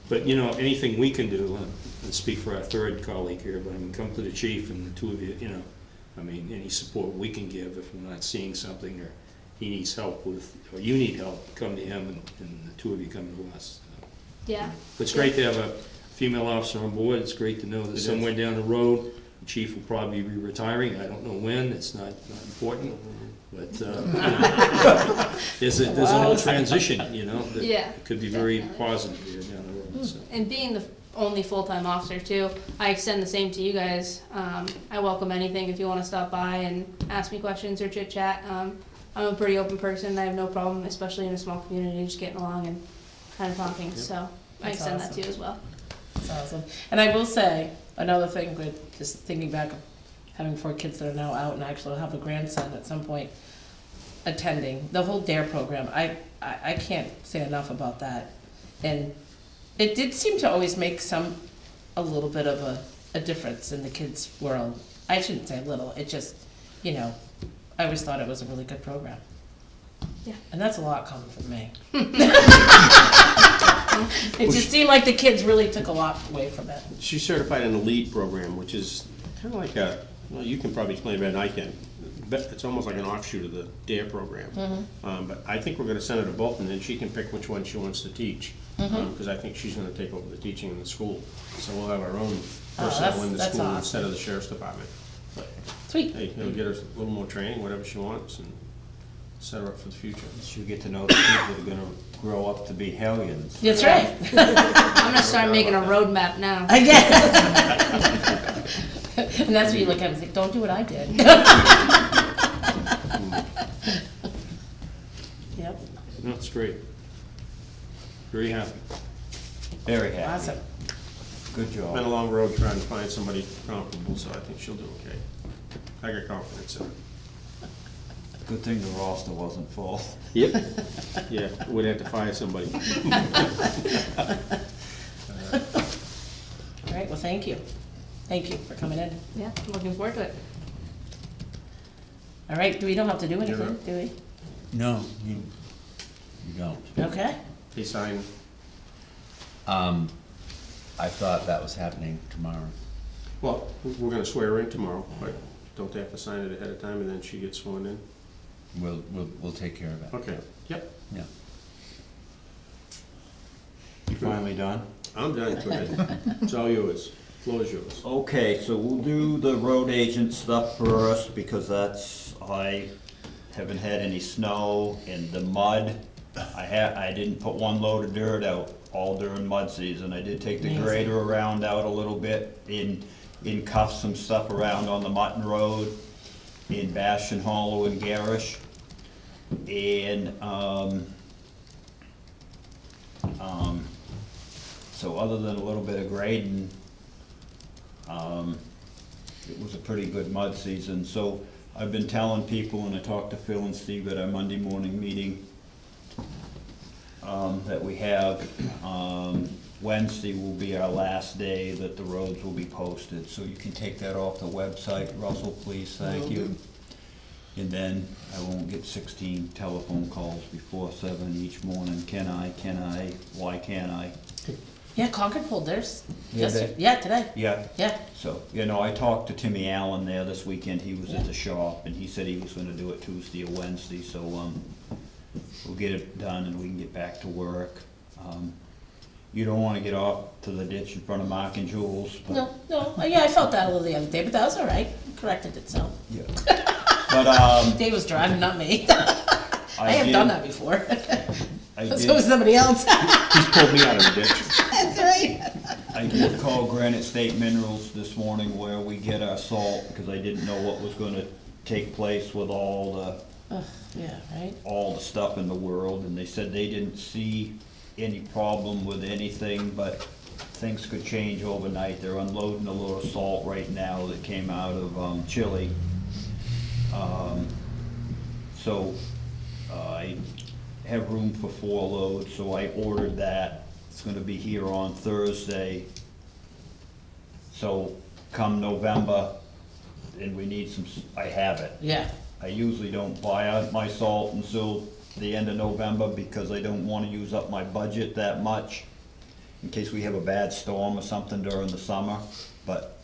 But, you know, anything we can do, and speak for our third colleague here, but I mean, come to the chief and the two of you, you know, I mean, any support we can give if we're not seeing something or he needs help with, or you need help, come to him and the two of you come to us. yeah. But it's great to have a female officer on board. It's great to know that somewhere down the road, the chief will probably be retiring. I don't know when, it's not important. But there's a little transition, you know, that Yeah, could be very definitely. positive here down the road, so. And being the only full-time officer too, I extend the same to you guys. I welcome anything if you want to stop by and ask me questions or chit chat. I'm a pretty open person. I have no problem, especially in a small community, just getting along and kind of talking. So I That's extend that awesome. to you as well. That's awesome. And I will say, another thing with just thinking back of having 4 kids that are now out and actually have a grandson at some point attending, the whole DARE program, I can't say enough about that. And it did seem to always make a little bit of a difference in the kids' world. I shouldn't say little, it just, you know, I always thought it was a really good program. Yeah. And that's a lot coming from me. It just seemed like the kids really took a lot away from it. She's certified in the LEAD program, which is kind of like well, you can probably explain it better than I can. But it's almost like an offshoot of the DARE program. But I think we're gonna send her to both, and then she can pick which one she wants to teach. Because I think she's gonna take over the teaching in the school. So we'll have our own personnel in the that's school awesome. instead of the sheriff's department. But, Sweet. hey, it'll get her a little more training, whatever she wants, and set her up for the future. You get to know the kids that are gonna grow up to be hellions. That's right. I'm gonna start making a roadmap now. Again. And that's what you look at and think, don't do what I did. Yep, No, it's great. Very happy. Very happy. awesome. Good Been a job. long road trying to find somebody comparable, so I think she'll do okay. I got confidence in her. Good thing the roster wasn't full. Yep. Yeah, we'd have to fire somebody. All right, well, thank you. Thank you for coming in. Yeah, I'm looking forward to it. All right, we don't have to do You're anything, up. do we? No, you don't. Okay. He signed, I thought that was happening tomorrow. well, we're gonna swear her in tomorrow, but don't they have to sign it ahead of time and then she gets sworn in? We'll take care of it. Okay, yep, Yeah. You finally done? I'm done, Claire. It's all yours. Floor is yours. Okay, so we'll do the road agent stuff first, because I haven't had any snow and the mud. I didn't put one load of dirt out all during mud season. I did take the Amazing. grader around out a little bit, in cuff some stuff around on the Mutton Road, in Bastion Hollow and Garish. And, so other than a little bit of grading, it was a pretty good mud season. So I've been telling people, and I talked to Phil and Steve at our Monday morning meeting, that we have, Wednesday will be our last day that the roads will be posted. So you can take that off the website. Russell, please, thank you. And then I won't get 16 telephone calls before 7 each morning. Can I, why can't I? Yeah, Concord pulled theirs. Yeah, Yesterday. Yeah, today. Yeah, Yeah. so, I talked to Timmy Allen there this weekend. He was at the shop, and he said he was gonna do it Tuesday or Wednesday, so, we'll get it done and we can get back to work. You don't wanna get off to the ditch in front of Mark and Jules, but. No, no. Yeah, I felt that a little the other day, but that was all right. It corrected itself. Yeah. But, Dave was driving, not me. I have did- done that before. I So was did, somebody else. He's pulled me out of the ditch. That's right. I did call Granite State Minerals this morning where we get our salt, because I didn't know what was gonna take place with all Yeah, right? the stuff in the world, and they said they didn't see any problem with anything, but things could change overnight. They're unloading a load of salt right now that came out of, Chile. So, I have room for 4 loads, so I ordered that. It's gonna be here on Thursday. So come November, and we need I have it. Yeah. I usually don't buy out my salt until the end of November, because I don't wanna use up my budget that much in case we have a bad storm or something during the summer. But,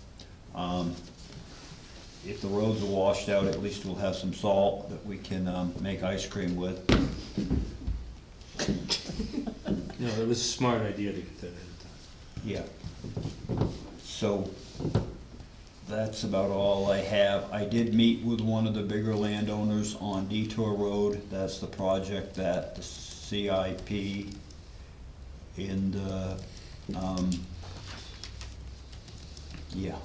if the roads are washed out, at least we'll have some salt that we can, make ice cream with. No, it was a smart idea to get that in. Yeah. So, that's about all I have. I did meet with one of the bigger landowners on Detour Road. That's the project that the CIP and, yeah,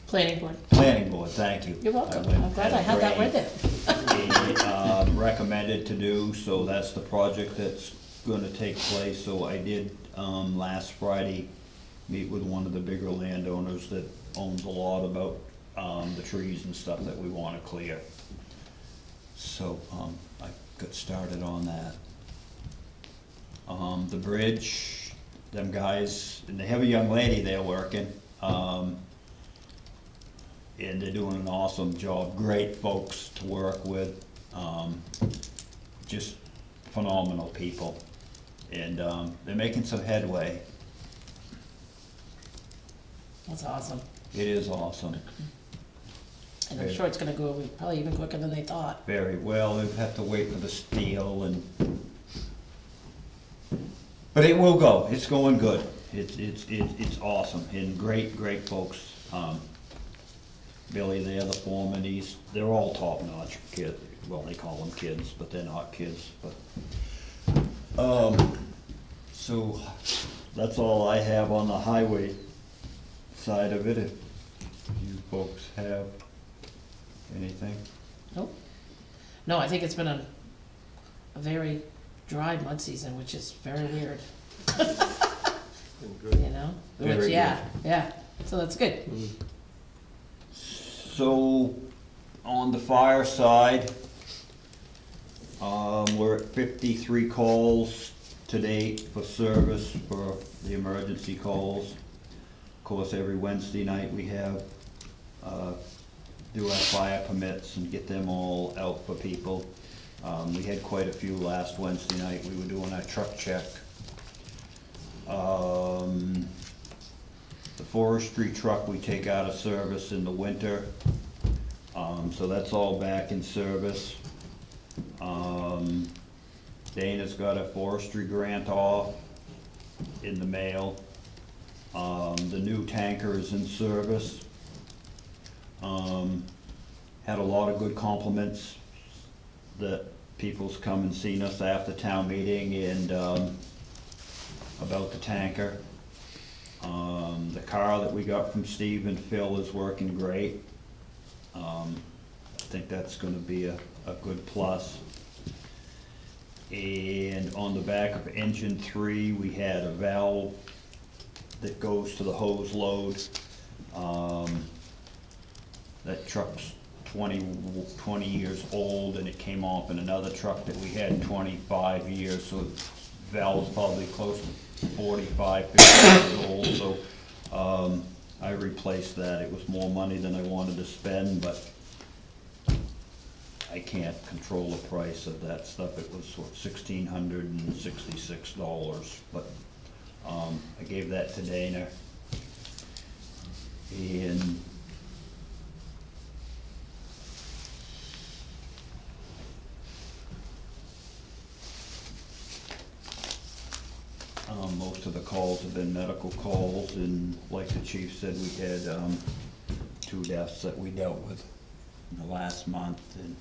Planning board. planning board, thank you. You're welcome. I went- I'm glad I had that great- with it. recommended to do, so that's the project that's gonna take place. So I did, last Friday, meet with one of the bigger landowners that owns a lot about, the trees and stuff that we wanna clear. So, I got started on that. The bridge, them guys, and they have a young lady there working, and they're doing an awesome job, great folks to work with, just phenomenal people. And, they're making some headway. That's awesome. It is awesome, And I'm sure it's gonna go probably even quicker than they thought. very well. They'll have to wait for the steel and, but it will go, it's going good. It's awesome, and great folks. Billy, the other foreman, they're all top-notch kids. Well, they call them kids, but they're not kids, but, so, that's all I have on the highway side of it. If you folks have anything? Nope. No, I think it's been a very dry mud season, which is very weird. You know? Very Which, yeah, yeah. So that's good. So, on the fire side, we're at 53 calls to date for service for the emergency calls. Of course, every Wednesday night we have, do our fire permits and get them all out for people. We had quite a few last Wednesday night. We were doing our truck check. The forestry truck we take out of service in the winter, so that's all back in service. Dana's got a forestry grant off in the mail. The new tanker is in service. Had a lot of good compliments that people's come and seen us after town meeting and, about the tanker. The car that we got from Steve and Phil is working great. I think that's gonna be a good plus. And on the back of engine 3, we had a valve that goes to the hose load. That truck's 20 years old, and it came off in another truck that we had 25 years, so the valve's probably close to 45, 50 years old, so I replaced that. It was more money than I wanted to spend, but I can't control the price of that stuff. It was $1,666, but I gave that to Dana. And most of the calls have been medical calls, and like the chief said, we had 2 deaths that we dealt with in the last month, and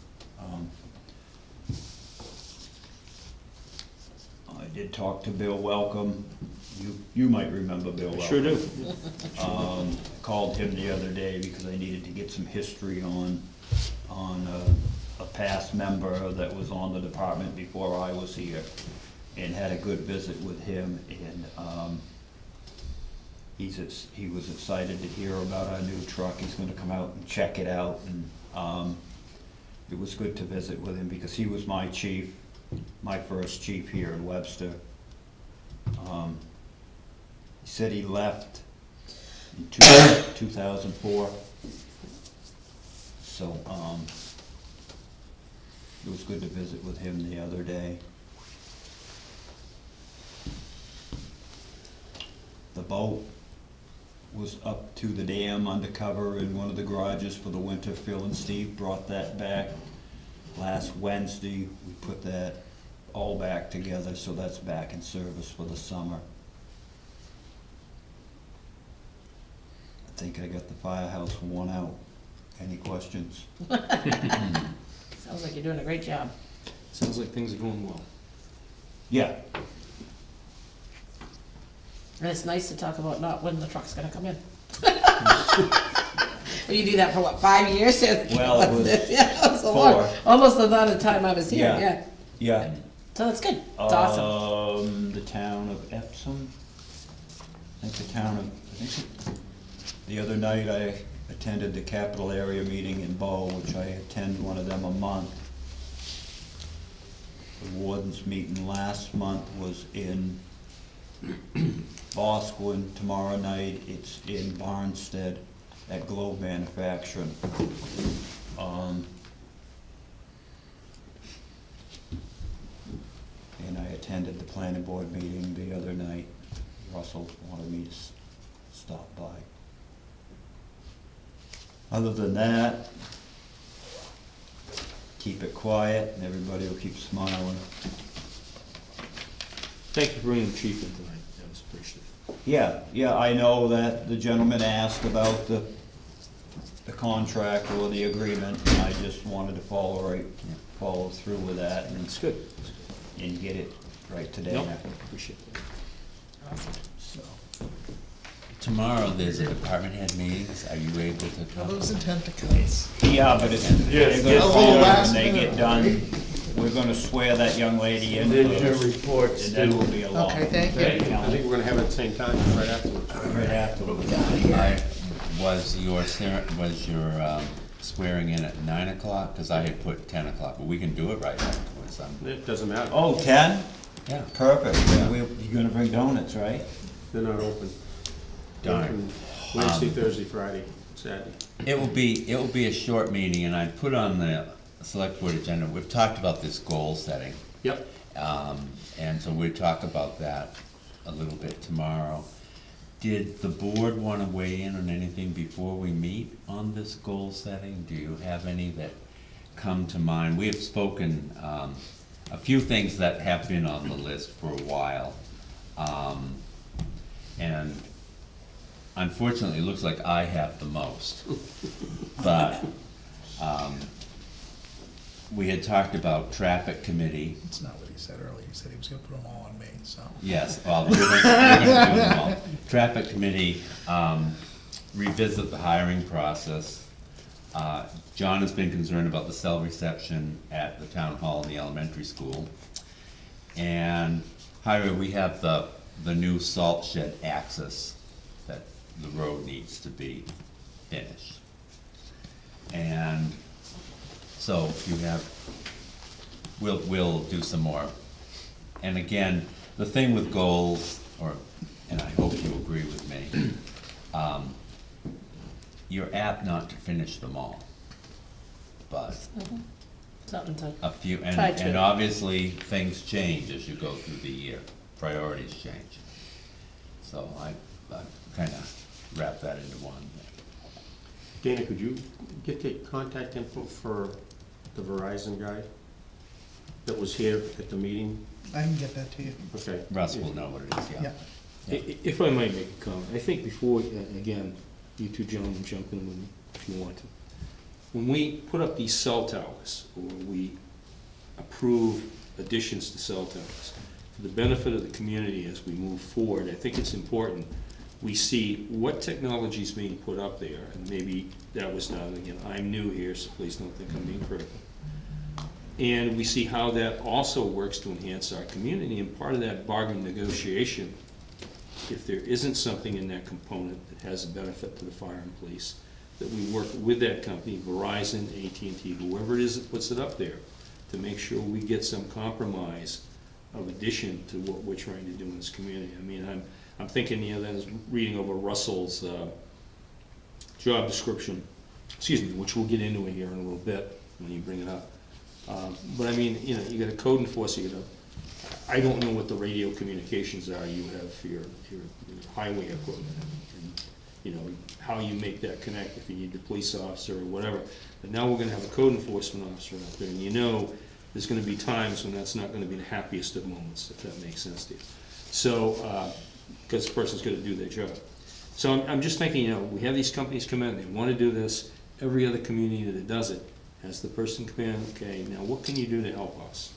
I did talk to Bill Welcome. You might remember Bill Welcome. Sure do. I called him the other day because I needed to get some history on a past member that was on the department before I was here, and had a good visit with him, and he was excited to hear about our new truck. He's gonna come out and check it out, and it was good to visit with him because he was my chief, my first chief here in Webster. He said he left in 2004, so it was good to visit with him the other day. The boat was up to the dam undercover in one of the garages for the winter. Phil and Steve brought that back last Wednesday. We put that all back together, so that's back in service for the summer. I think I got the firehouse worn out. Any questions? Sounds like you're doing a great job. Sounds like things are going well. Yeah, And it's nice to talk about not when the truck's gonna come in. Well, you do that for what, 5 years? Well, it was Yeah, it was a 4. long, almost the amount of time I was here, Yeah. yeah. yeah. So that's good, it's awesome. The town of Epsom, the other night I attended the capital area meeting in Bow, which I attend one of them a month. The warden's meeting last month was in Bosquen. Tomorrow night it's in Barnstead at Globe Manufacturing. And I attended the planning board meeting the other night. Russell wanted me to stop by. Other than that, keep it quiet and everybody will keep smiling. Thank you for bringing the chief in tonight, that was appreciated. Yeah, I know that the gentleman asked about the contract or the agreement, and I just wanted to follow through with that That's good. and get it right today. Nope, appreciate that. So, Tomorrow, there's a department head meetings, are you able to All talk? those intent to cuts. yeah, but it's, they're gonna Oh, call last when they minute. get done. We're gonna swear that young lady in first, reports. and then we'll be along. Okay, thank you. I think we're gonna have it at the same time, right afterwards. Right afterwards. Was your swearing in at 9 o'clock? Cause I had put 10 o'clock, but we can do it right afterwards. It doesn't matter. Oh, 10? Yeah, Perfect. You're gonna bring donuts, right? They're not open. darn. Open Wednesday, Thursday, Friday, Saturday. It will be a short meeting, and I put on the select board agenda, we've talked about this goal setting. Yep. And so we'll talk about that a little bit tomorrow. Did the board wanna weigh in on anything before we meet on this goal setting? Do you have any that come to mind? We have spoken, a few things that have been on the list for a while. And unfortunately, it looks like I have the most. But, we had talked about traffic committee. That's not what he said earlier. He said he was gonna put them all on me, so. Yes, well, we're gonna do them all. Traffic committee, revisit the hiring process. John has been concerned about the cell reception at the town hall and the elementary school. And highway, we have the new salt shed access that the road needs to be finished. And so you have, we'll do some more. And again, the thing with goals, and I hope you agree with me, you're apt not to finish them all. But Something to, a few, Try to. and obviously, things change as you go through the year, priorities change. So I kinda wrap that into one. Dana, could you get the contact info for the Verizon guy that was here at the meeting? I can get that to you. Okay. Russ will know what it is, yeah. Yeah. If I might make a comment, I think before, again, you two gentlemen jump in with me if you want to. When we put up these cell towers, or we approve additions to cell towers, for the benefit of the community as we move forward, I think it's important we see what technology is being put up there, and maybe that was done, again, I'm new here, so please don't think I'm being critical. And we see how that also works to enhance our community, and part of that bargain negotiation, if there isn't something in that component that has a benefit to the fire and police, that we work with that company, Verizon, AT&T, whoever it is that puts it up there, to make sure we get some compromise of addition to what we're trying to do in this community. I mean, I'm thinking, you know, that is reading over Russell's job description, excuse me, which we'll get into it here in a little bit when you bring it up. But I mean, you know, you got a code enforcer, I don't know what the radio communications are you have for your highway equipment, and, you know, how you make that connect, if you need the police officer or whatever. But now we're gonna have a code enforcement officer out there, and you know, there's gonna be times when that's not gonna be the happiest of moments, if that makes sense to you. So, because the person's gonna do their job. So I'm just thinking, you know, we have these companies come in, they wanna do this, every other community that does it has the person come in, okay, now what can you do to help us?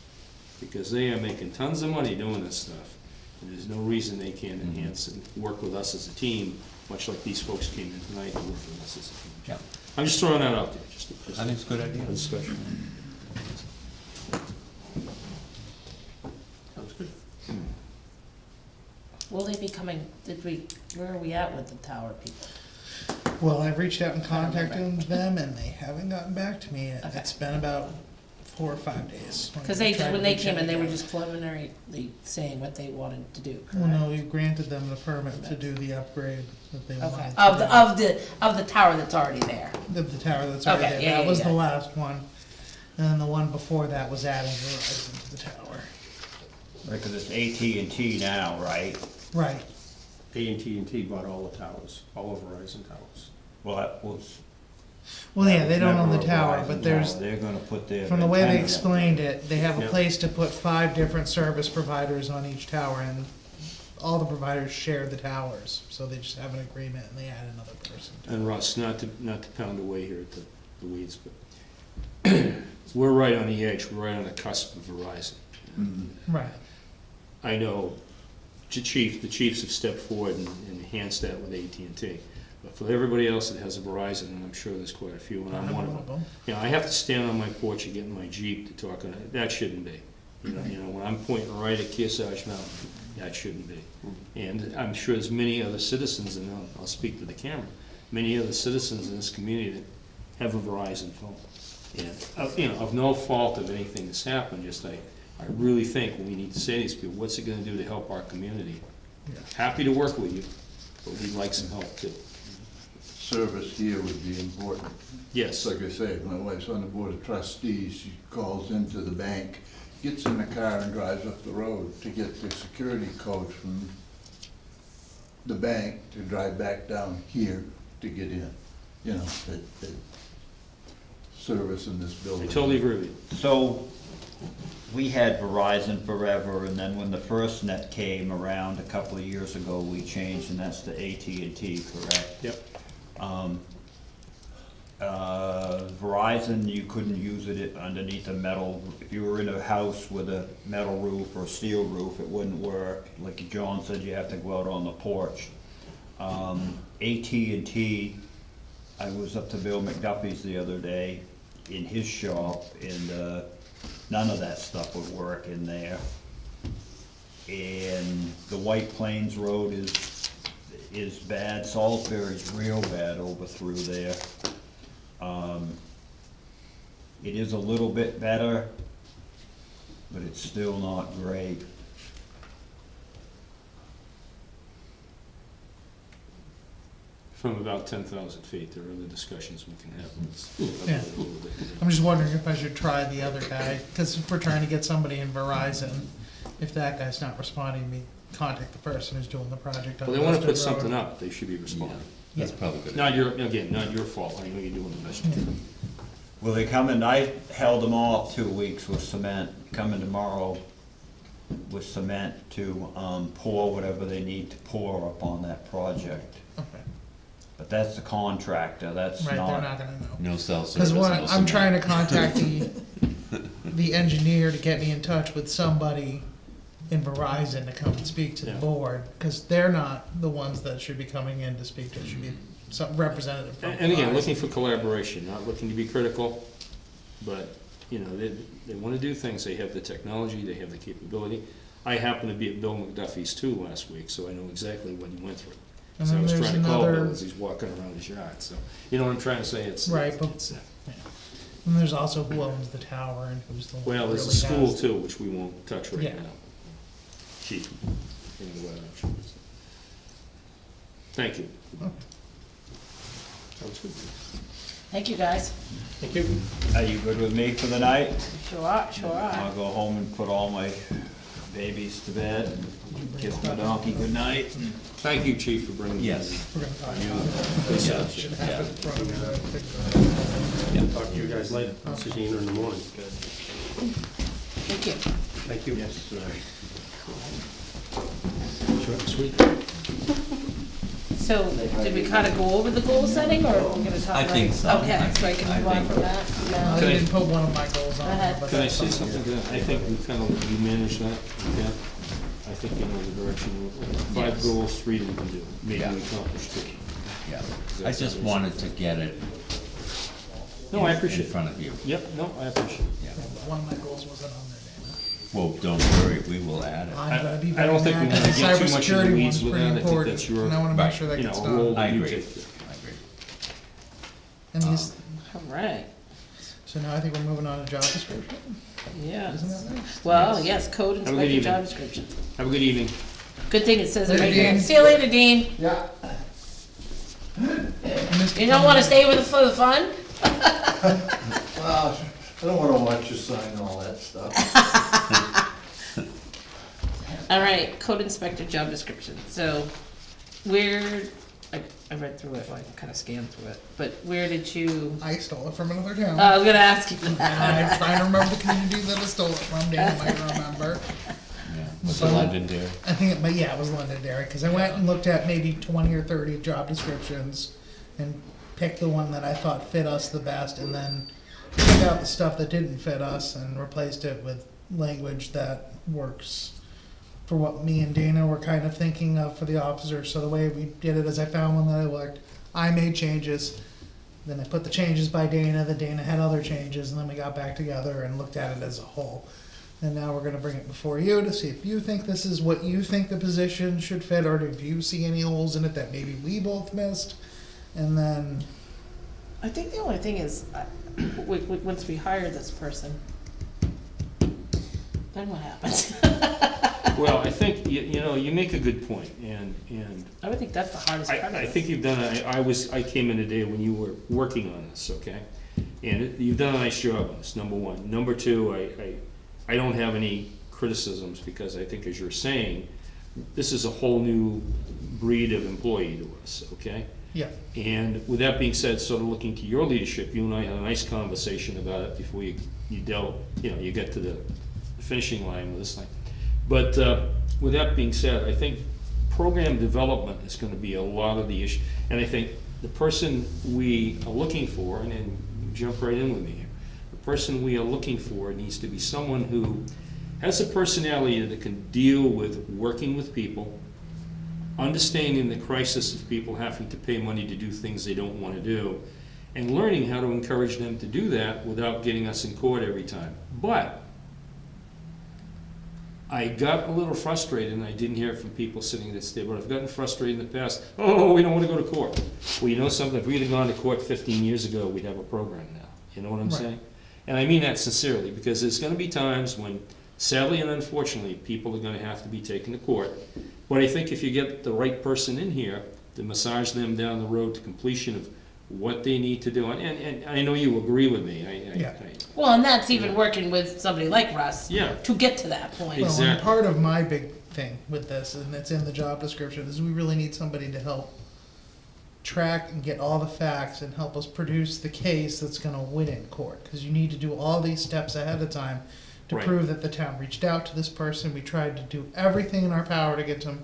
Because they are making tons of money doing this stuff, and there's no reason they can't enhance and work with us as a team, much like these folks came in tonight to work with us as a team. Yeah. I'm just throwing that out there, just I think it's a good idea. a discussion. Sounds good. will they be coming, where are we at with the tower people? Well, I've reached out and contacted them, and they haven't gotten back to me. Okay. It's been about 4 or 5 days. Because I tried to when they reach came out in, they were again. just preliminarily saying what they wanted to do, Well, no, correct? we granted them the permit to do the upgrade that they Okay, wanted. to of the tower that's already there. do. The tower that's already Okay, there. yeah, That yeah, was yeah. the last one. And then the one before that was adding Verizon to the tower. Because it's AT&T now, right? Right. AT&T bought all the towers, all of Verizon towers. Well, that was. Well, yeah, that they was don't own the never a tower, Verizon but there's, tower. They're gonna put their. from the way they antenna up explained there. it, they have a Yeah. place to put 5 different service providers on each tower, and all the providers share the towers, so they just have an agreement and they add another person. And Russ, not to pound away here at the weeds, but we're right on the edge, we're right on the cusp of Verizon. Right. I know the chiefs have stepped forward and enhanced that with AT&T. But for everybody else that has a Verizon, and I'm sure there's quite a few, and I'm one of them. You know, I have to stand on my porch and get in my Jeep to talk on it, that shouldn't be. You know, when I'm pointing right at Kearsarge Mountain, that shouldn't be. And I'm sure there's many other citizens, and I'll speak to the camera, many other citizens in this community that have a Verizon phone. And, you know, of no fault of anything that's happened, just I really think we need to say to these people, what's it gonna do to help our community? Yeah. Happy to work with you, but we'd like some help too. Service here would be important. Yes, Like I say, my wife's on the board of trustees, she calls into the bank, gets in the car and drives up the road to get the security code from the bank to drive back down here to get in. You know, that service in this I building. totally agree with you. So, we had Verizon forever, and then when the first net came around a couple of years ago, we changed, and that's the AT&T, correct? Yep. Verizon, you couldn't use it underneath a metal, if you were in a house with a metal roof or steel roof, it wouldn't work. Like John said, you have to go out on the porch. AT&T, I was up to Bill McDuffie's the other day in his shop, and none of that stuff would work in there. And the White Plains Road is bad, Salisbury's real bad over through there. It is a little bit better, but it's still not great. From about 10,000 feet, there are other discussions we can have. It's Yeah. a little bit. I'm just wondering if I should try the other guy, because if we're trying to get somebody in Verizon, if that guy's not responding, we contact the person who's doing the project on Well, they wanna Webster put Road. something up, they should be responding. That's probably good. Not your, again, not your fault, I know you're doing the best you can. Well, they come in, I held them off 2 weeks with cement, coming tomorrow with cement to, pour whatever they need to pour up on that project. Okay. But that's the contractor, that's Right, they're not not, gonna know. No cell service. Because what, no I'm cement. trying to contact the engineer to get me in touch with somebody in Verizon to come and speak to the Yeah. board, because they're not the ones that should be coming in to speak to, it should be some representative from And again, Verizon. looking for collaboration, not looking to be critical, but, you know, they wanna do things, they have the technology, they have the capability. I happened to be at Bill McDuffie's too last week, so I know exactly what he went through. And So I then was there's trying to call Bill another, as he's walking around his yard, so, you know what I'm trying to say, it's. Right, but- it's, and there's also who owns the tower and who's the one Well, that there's a really school has. too, which we won't touch right Yeah. now. Chief, in the weather, I'm sure. Thank you. Okay. Sounds good. Thank you, guys. Thank you. are you good with me for the night? Sure are, sure are. I'll go home and put all my babies to bed, and kiss my donkey goodnight. Thank you, Chief, for bringing this. Yes. We're gonna talk about it. Yeah. Should have it in front of me. Talk to you guys later. I'll see you in the morning. Thank you. Thank you. Yes. Short and sweet. So, did we kind of go over the goal setting, or are we gonna talk? I about think it? so. Okay, so I can move on think- from that I now. Okay. didn't put one of my goals on Go there, ahead. but Can I that's say something. something to that? I think we kind of, you manage that, okay? I think you know the direction, five Yes. goals, 3 that we can do, maybe Yeah. we accomplish 2. Yeah, I just wanted to get it No, I in appreciate it. front of you. Yep, no, I appreciate it. Yeah. One of my goals wasn't on there, Well, don't worry, we will add it. Dana. I'm gonna be I don't very think we mad, wanna 'cause the get too much in the cybersecurity weeds one's with pretty that. I think important, that's your, and I wanna make Right. sure that you know, gets role done. that I you agree. take care. I agree. And these, All right, so now I think we're moving on to job description, yeah. isn't that right? Well, yes, code Have a good inspector evening. job description. Have a good evening. Good thing it says it Later, right here. Dean. See you later, Dean. Yeah. You don't wanna stay with us for the fun? Well, I don't wanna watch you sign all that stuff. All right, code inspector job description, so where, I read through it, well, I kinda scanned through it, but where did you, I stole it from another town. I was gonna ask you And that. I'm trying to remember the community that I stole it from, Dana might remember. Yeah. Was it So- Londonderry? I think it, but yeah, it was Londonderry, cause I went and looked at maybe 20 or 30 job descriptions and picked the one that I thought fit us the best, and then took out the stuff that didn't fit us and replaced it with language that works for what me and Dana were kind of thinking of for the officers. So the way we did it is I found one that I liked, I made changes, then I put the changes by Dana, then Dana had other changes, and then we got back together and looked at it as a whole. And now we're gonna bring it before you to see if you think this is what you think the position should fit, or if you see any holes in it that maybe we both missed. And then, I think the only thing is, once we hire this person, then what happens? Well, I think, you know, you make a good point, and I would think that's the hardest part of I this. think you've done, I came in today when you were working on this, okay? And you've done a nice job on this, number one. Number two, I don't have any criticisms, because I think, as you're saying, this is a whole new breed of employee to us, okay? yeah, And with that being said, sort of looking to your leadership, you and I had a nice conversation about it before you dealt, you know, you get to the finishing line with this thing. But with that being said, I think program development is gonna be a lot of the issue. And I think the person we are looking for, and then jump right in with me here, the person we are looking for needs to be someone who has a personality that can deal with working with people, understanding the crisis of people having to pay money to do things they don't want to do, and learning how to encourage them to do that without getting us in court every time. But I got a little frustrated, and I didn't hear it from people sitting at this table, but I've gotten frustrated in the past. Oh, we don't want to go to court. Well, you know something? If we'd have gone to court 15 years ago, we'd have a program now. You know what I'm Right. saying? And I mean that sincerely, because there's going to be times when, sadly and unfortunately, people are going to have to be taken to court. But I think if you get the right person in here to massage them down the road to completion of what they need to do, and I know you agree with me. Yeah. Well, and that's even working with somebody like Russ. Yeah. To get to that point. Well, and Exactly. part of my big thing with this, and it's in the job description, is we really need somebody to help track and get all the facts and help us produce the case that's gonna win in court. Cause you need to do all these steps ahead of time to Right. prove that the town reached out to this person. We tried to do everything in our power to get them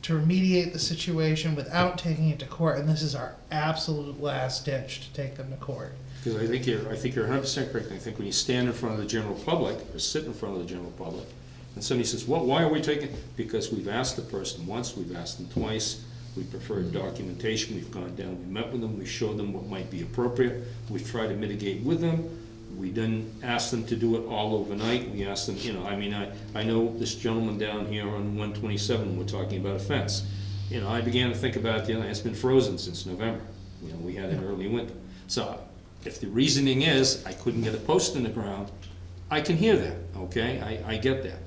to remediate the situation without taking it to court, and this is our absolute last ditch to take them to court. Because I think you're 100% correct. I think when you stand in front of the general public, or sit in front of the general public, and somebody says, well, why are we taking, because we've asked the person once, we've asked them twice, we preferred documentation, we've gone down, we met with them, we showed them what might be appropriate, we've tried to mitigate with them, we didn't ask them to do it all overnight, we asked them, you know, I mean, I know this gentleman down here on 127, we're talking about a fence. You know, I began to think about it the other night, it's been frozen since November, you know, we had an early winter. So, if the reasoning is, I couldn't get a post in the ground, I can hear that, okay, I get that.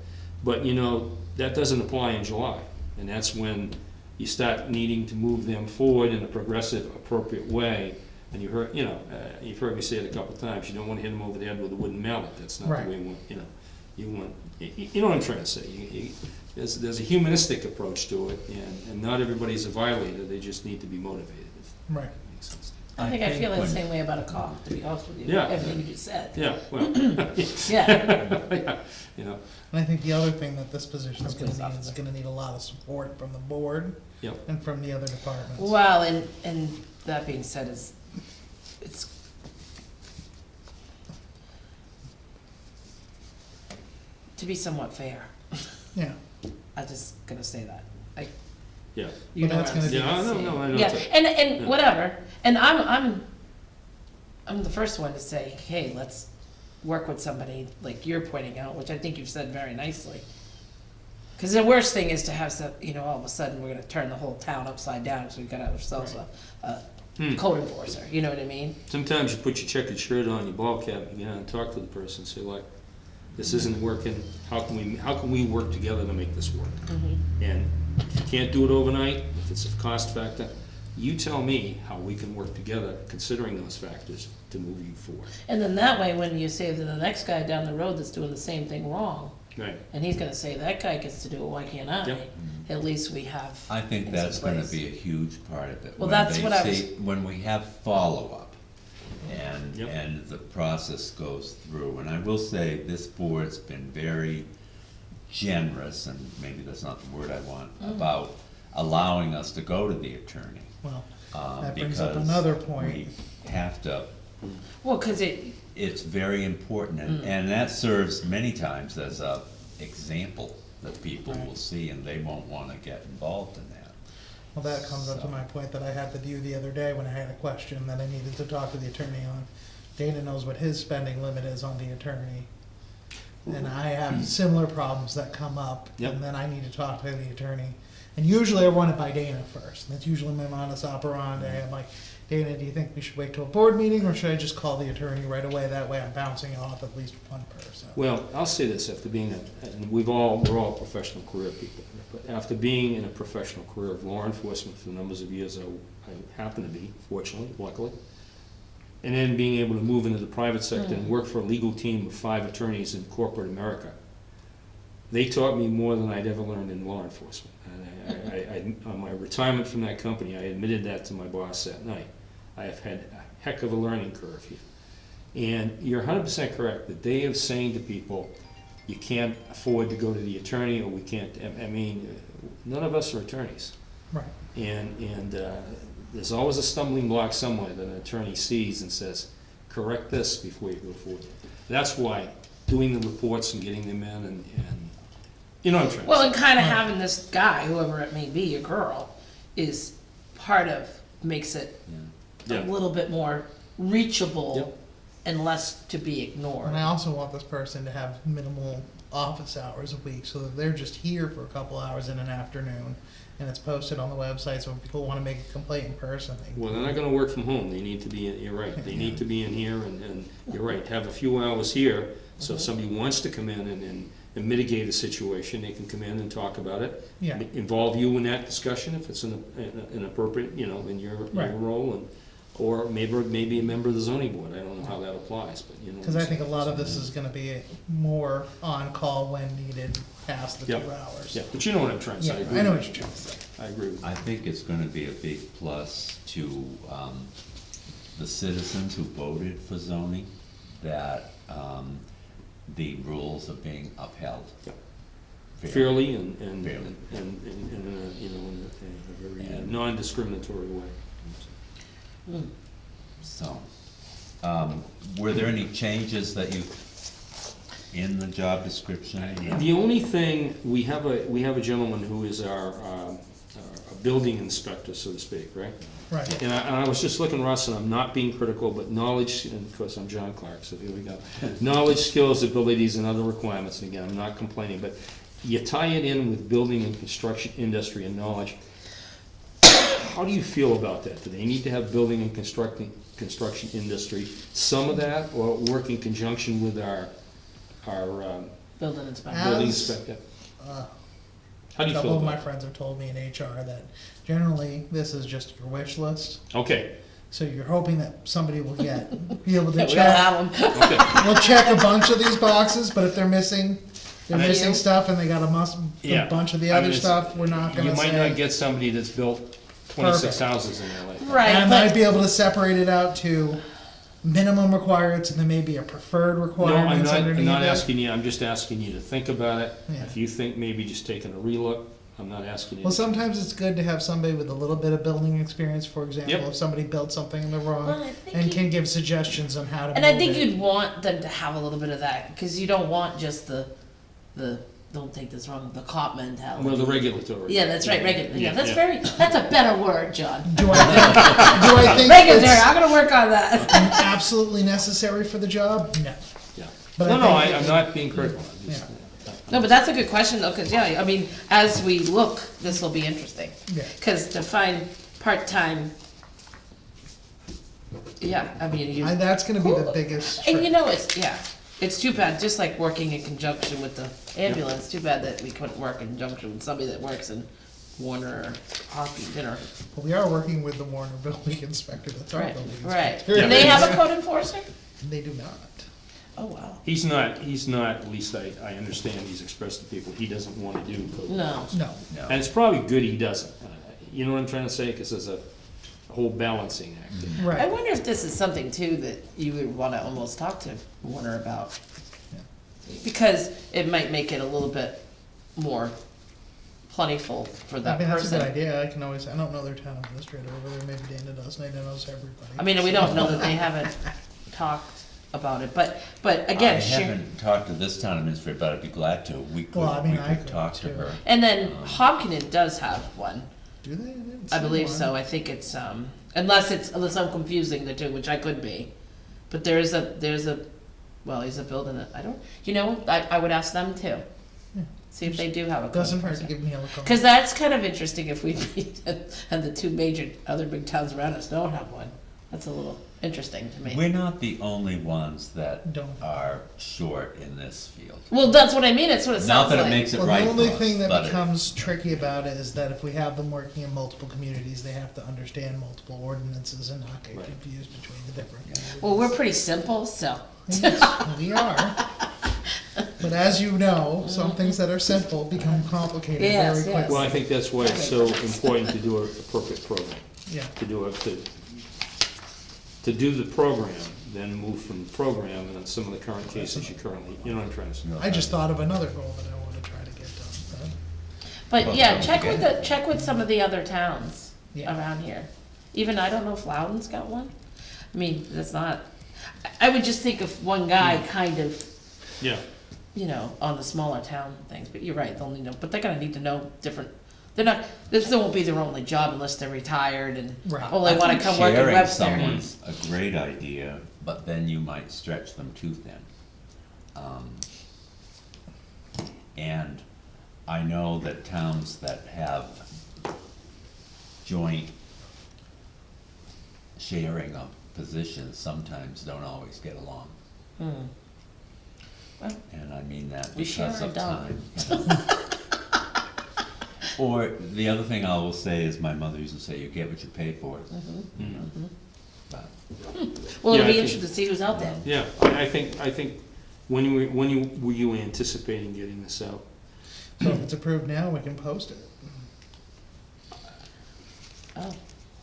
But, you know, that doesn't apply in July, and that's when you start needing to move them forward in a progressive, appropriate way. And you heard, you know, you've heard me say it a couple of times, you don't want to hit them over the head with a wooden mallet, that's not Right. the way we want, you know. You know what I'm trying to say, there's a humanistic approach to it, and not everybody's a violator, they just need to be motivated, if Right. that makes sense. I think I feel the when- same way about a cop, to be honest with you. Yeah. Everything you just said. Yeah, well, Yeah. you know, And I think the other thing that this position is That's gonna need is gonna need a lot of support from the board yep. and from the other departments. Well, and that being said, it's to be somewhat fair. Yeah, I'm just gonna say that. Yeah. You But know that's what I'm gonna be- Yeah, I know, I know. Yeah, it's a- and Yeah. whatever, and I'm the first one to say, hey, let's work with somebody like you're pointing out, which I think you've said very nicely. Cause the worst thing is to have some, you know, all of a sudden, we're gonna turn the whole town upside down, so we got ourselves a code enforcer, you know what I mean? Sometimes you put your checkered shirt on, your ball cap, you know, and talk to the person, say like, this isn't working, how can we work together to make this work? And if you can't do it overnight, if it's a cost factor, you tell me how we can work together, considering those factors, to move you forward. And then that way, when you say to the next guy down the road that's doing the same thing wrong, Right. and he's gonna say, that guy gets to do it, why can't I? Yep. At least we have I think things in that's gonna place. be a huge part of it. Well, When that's they what I was- say- When we have follow-up, Yep. and the process goes through, and I will say, this board's been very generous, and maybe that's not the word I want, about allowing us to go to the attorney. well, that brings up because another point. we have to, Well, cause it's very important, and that serves many times as a example that people will see, and they won't wanna get involved in that. Well, that comes up to So- my point that I had with you the other day when I had a question that I needed to talk to the attorney on. Dana knows what his spending limit is on the attorney. And I have similar problems that come up, Yep. and then I need to talk to the attorney. And usually I run it by Dana first, that's usually my modus operandi. I'm like, Dana, do you think we should wait till a board meeting, or should I just call the attorney right away? That way I'm bouncing it off at least one person. Well, I'll say this, after being, and we're all professional career people, but after being in a professional career of law enforcement for the numbers of years I happen to be, fortunately, luckily, and then being able to move into the private sector and work for a legal team of 5 attorneys in corporate America, they taught me more than I'd ever learned in law enforcement. And on my retirement from that company, I admitted that to my boss that night. I have had a heck of a learning curve here. And you're 100% correct, that they are saying to people, you can't afford to go to the attorney, or we can't, I mean, none of us are attorneys. Right. And there's always a stumbling block somewhere that an attorney sees and says, correct this before you go forward. That's why doing the reports and getting them in and you know what I'm trying to Well, say. and kind of having this guy, whoever it may be, a girl, is part of, makes it a Yeah. little bit more reachable Yep. and less to be ignored. And I also want this person to have minimal office hours a week, so that they're just here for a couple hours in an afternoon, and it's posted on the website, so if people wanna make a complaint in person, they Well, they're not gonna work from home, they need to be, you're right, they need to be in here, and you're right, have a few hours here, so if somebody wants to come in and mitigate a situation, they can come in and talk about it. Yeah. Involve you in that discussion if it's an appropriate, you know, in your Right. role, and, or maybe a member of the zoning board, I don't know how that applies, but you know. what Cause I'm I think a saying. lot of this is gonna be more on call when needed past the Yep. 2 hours. Yeah, but you know what I'm trying to Yeah, say. I know what you're trying to say. I agree with you. I think it's gonna be a big plus to, the citizens who voted for zoning, that, the rules are being upheld. Yep. Fairly. Fairly and, Fairly. in a, you know, in a very And- non-discriminatory way. So, were there any changes that you, in the job description? The only thing, we have a gentleman who is our building inspector, so to speak, right? Right. And I was just looking, Russ, and I'm not being critical, but knowledge, and of course, I'm John Clark, so here we go. Knowledge, skills, abilities, and other requirements, and again, I'm not complaining, but you tie it in with building and construction industry and knowledge. How do you feel about that? Do they need to have building and construction industry, some of that, or work in conjunction with our Building inspector. building As- inspector? Uh, How do A you couple feel of my about friends have told me in HR that generally this is just your wish list. it? Okay, So you're hoping that somebody will be able to We all check, have them. okay. we'll check a bunch of these boxes, but if they're missing I mean- stuff and they got a Yeah. bunch of the I other mean, it's- stuff, we're not You gonna might not say. get somebody that's built 26 Perfect. houses in LA. Right, And I might but, be able to separate it out to minimum requirements and then maybe a preferred No, requirements underneath I'm not it. asking you, I'm just asking you to think about it. Yeah. If you think maybe just taking a relook, I'm not asking you. Well, to- sometimes it's good to have somebody with a little bit of building experience, for example, Yep. if somebody built something in the Well, wrong, I think and you- can give suggestions on how to and I move think it. you'd want them to have a little bit of that, because you don't want just the, don't take this wrong, the cop mentality. Well, the regulatory. Yeah, that's right, regulatory, yeah, that's yeah. that's a better word, John. Do I think Regulatory, it's I'm gonna work on that. absolutely necessary for the job? No. Yeah. But No, I no, think I'm not being critical. I'm just- No, but that's a good question though, because, yeah, I mean, as we look, this will be interesting. Yeah. Because to find part-time, yeah, I mean, you. That's gonna be the biggest And you trick. know, it's too bad, just like working in conjunction with the ambulance, too bad that we couldn't work in conjunction with somebody that works in Warner or Hopkins or. But we are working with the Warner Building Inspector, that's our Right, building right. inspector. And they have a code enforcer? They do not. Oh, wow. He's not, at least I understand, he's expressed to people, he doesn't wanna do code. No. No. And it's probably good he doesn't. You know what I'm trying to say? Cause there's a whole balancing act. I Right. wonder if this is something too that you would wanna almost talk to Warner about. Because it might make it a little bit more plentiful for I that mean, that's a good person. idea. I don't know their town administrator over there. Maybe Dana does. Dana knows everybody. I mean, we don't know that they haven't talked about it, but again, I share. haven't talked to this town administrator, but I'd be glad to. We Well, I mean, I could could talk to too. her. And then Hopkinen does have one, Do they? didn't I see believe one. so, I think it's, unless I'm confusing the two, which I could be. But there's a, well, he's a building, I don't, I would ask them too. Yeah. See if they do have a code Doesn't hurt to enforcement. give me a look. Cause that's kind of interesting if we, and the two major other big towns around us don't have one. That's a little interesting to me. We're not the only ones that Don't. are short in this field. Well, that's what I mean, it's what it Not sounds that it like. makes it Well, right the only for us, thing that but it- becomes tricky about it is that if we have them working in multiple communities, they have to understand multiple ordinances and not get Right. confused between the different communities. Well, we're pretty simple, so. Yes, we are. But as you know, some things that are simple become complicated Yes, very yes. quickly. Well, I think that's why it's so important to do an appropriate program. Yeah. To do the program, then move from the program and on some of the current cases you currently, you know what I'm trying to say? I just thought of another goal that I wanna try to get done. But Well, yeah, don't check with forget. check with some of the other towns Yeah. around here. Even, I don't know if Loudon's got one. I mean, that's not, I would just think of one guy kind of, Yeah. you know, on the smaller town things, but you're right, they'll need to, but they're gonna need to know different, they're not, this won't be their only job unless they're retired and, Right. oh, they wanna come work in Sharing Webster. someone's a great idea, but then you might stretch them too thin. And I know that towns that have joint sharing of positions sometimes don't always get along. Hmm. Well, And I mean that We share because or of don't? time. Or the other thing I will say is my mother used to say, you get what you pay for. You know? But well, Yeah, it'll I be think- interesting to see who's out there. Yeah, I think, when were you anticipating getting this out? So if it's approved now, we can post it. Oh,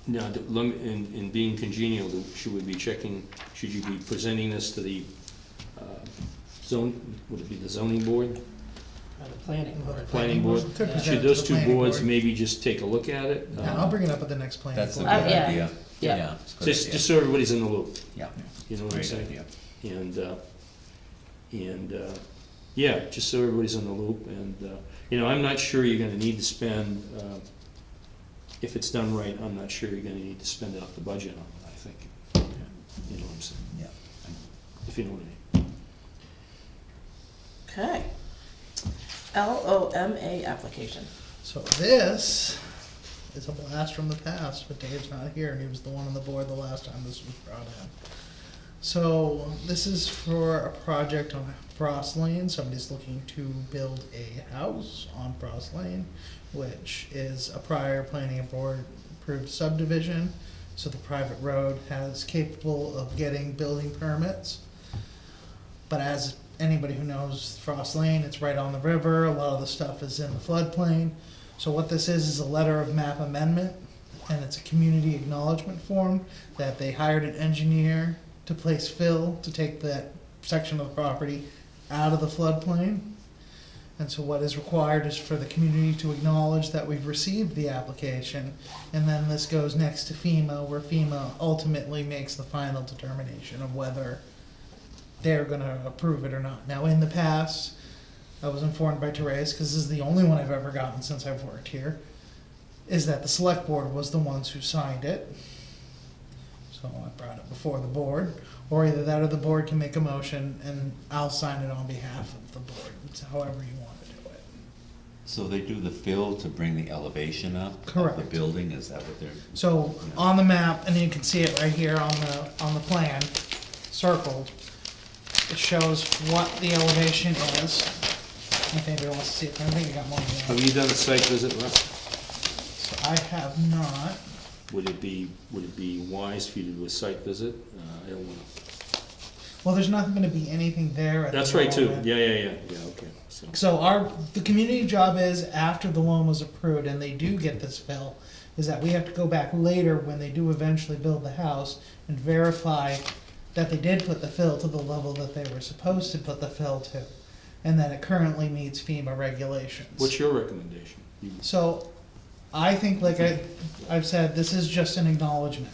Now, in being congenial, should we be checking, should you be presenting this to the zone, would it be the zoning board? or the planning board. Planning board? Could present it Should to those the two planning boards board. maybe just take a look at it? Yeah, I'll bring it up at the next planning that's a board. good yeah. idea. Yeah. It's a good Just idea. so everybody's in the loop, Yeah, you know what I'm great saying? idea. And, yeah, just so everybody's in the loop, and, you know, I'm not sure you're gonna need to spend, if it's done right, I'm not sure you're gonna need to spend it off the budget on it, I think. You know what I'm saying, Yeah. if you know what I mean. Okay. LOMA application. So this is a blast from the past, but Dave's not here, and he was the one on the board the last time this was brought in. So this is for a project on Frost Lane. Somebody's looking to build a house on Frost Lane, which is a prior planning board approved subdivision. So the private road has capable of getting building permits. But as anybody who knows Frost Lane, it's right on the river. A lot of the stuff is in the floodplain. So what this is a letter of map amendment, and it's a community acknowledgement form that they hired an engineer to place fill to take that section of the property out of the floodplain. And so what is required is for the community to acknowledge that we've received the application, and then this goes next to FEMA, where FEMA ultimately makes the final determination of whether they're gonna approve it or not. Now, in the past, I was informed by Therese, because this is the only one I've ever gotten since I've worked here, is that the select board was the ones who signed it. So I brought it before the board, or either that or the board can make a motion and I'll sign it on behalf of the board. It's however you want to do it. So they do the fill to bring the elevation up of the Correct. building, is that what they're? So on the map, and you can see it right here on the plan, circled, it shows what the elevation is. If anybody wants to see it, I think I got more than Have that. you done a site visit, Russ? So I have not. Would it be wise for you to do a site visit? I don't wanna. Well, there's not gonna be anything there at the That's right too, moment. yeah, okay, so. So the community job is, after the loan was approved and they do get this fill, is that we have to go back later when they do eventually build the house and verify that they did put the fill to the level that they were supposed to put the fill to, and that it currently meets FEMA regulations. What's your recommendation? So, I think, like I've said, this is just an acknowledgement.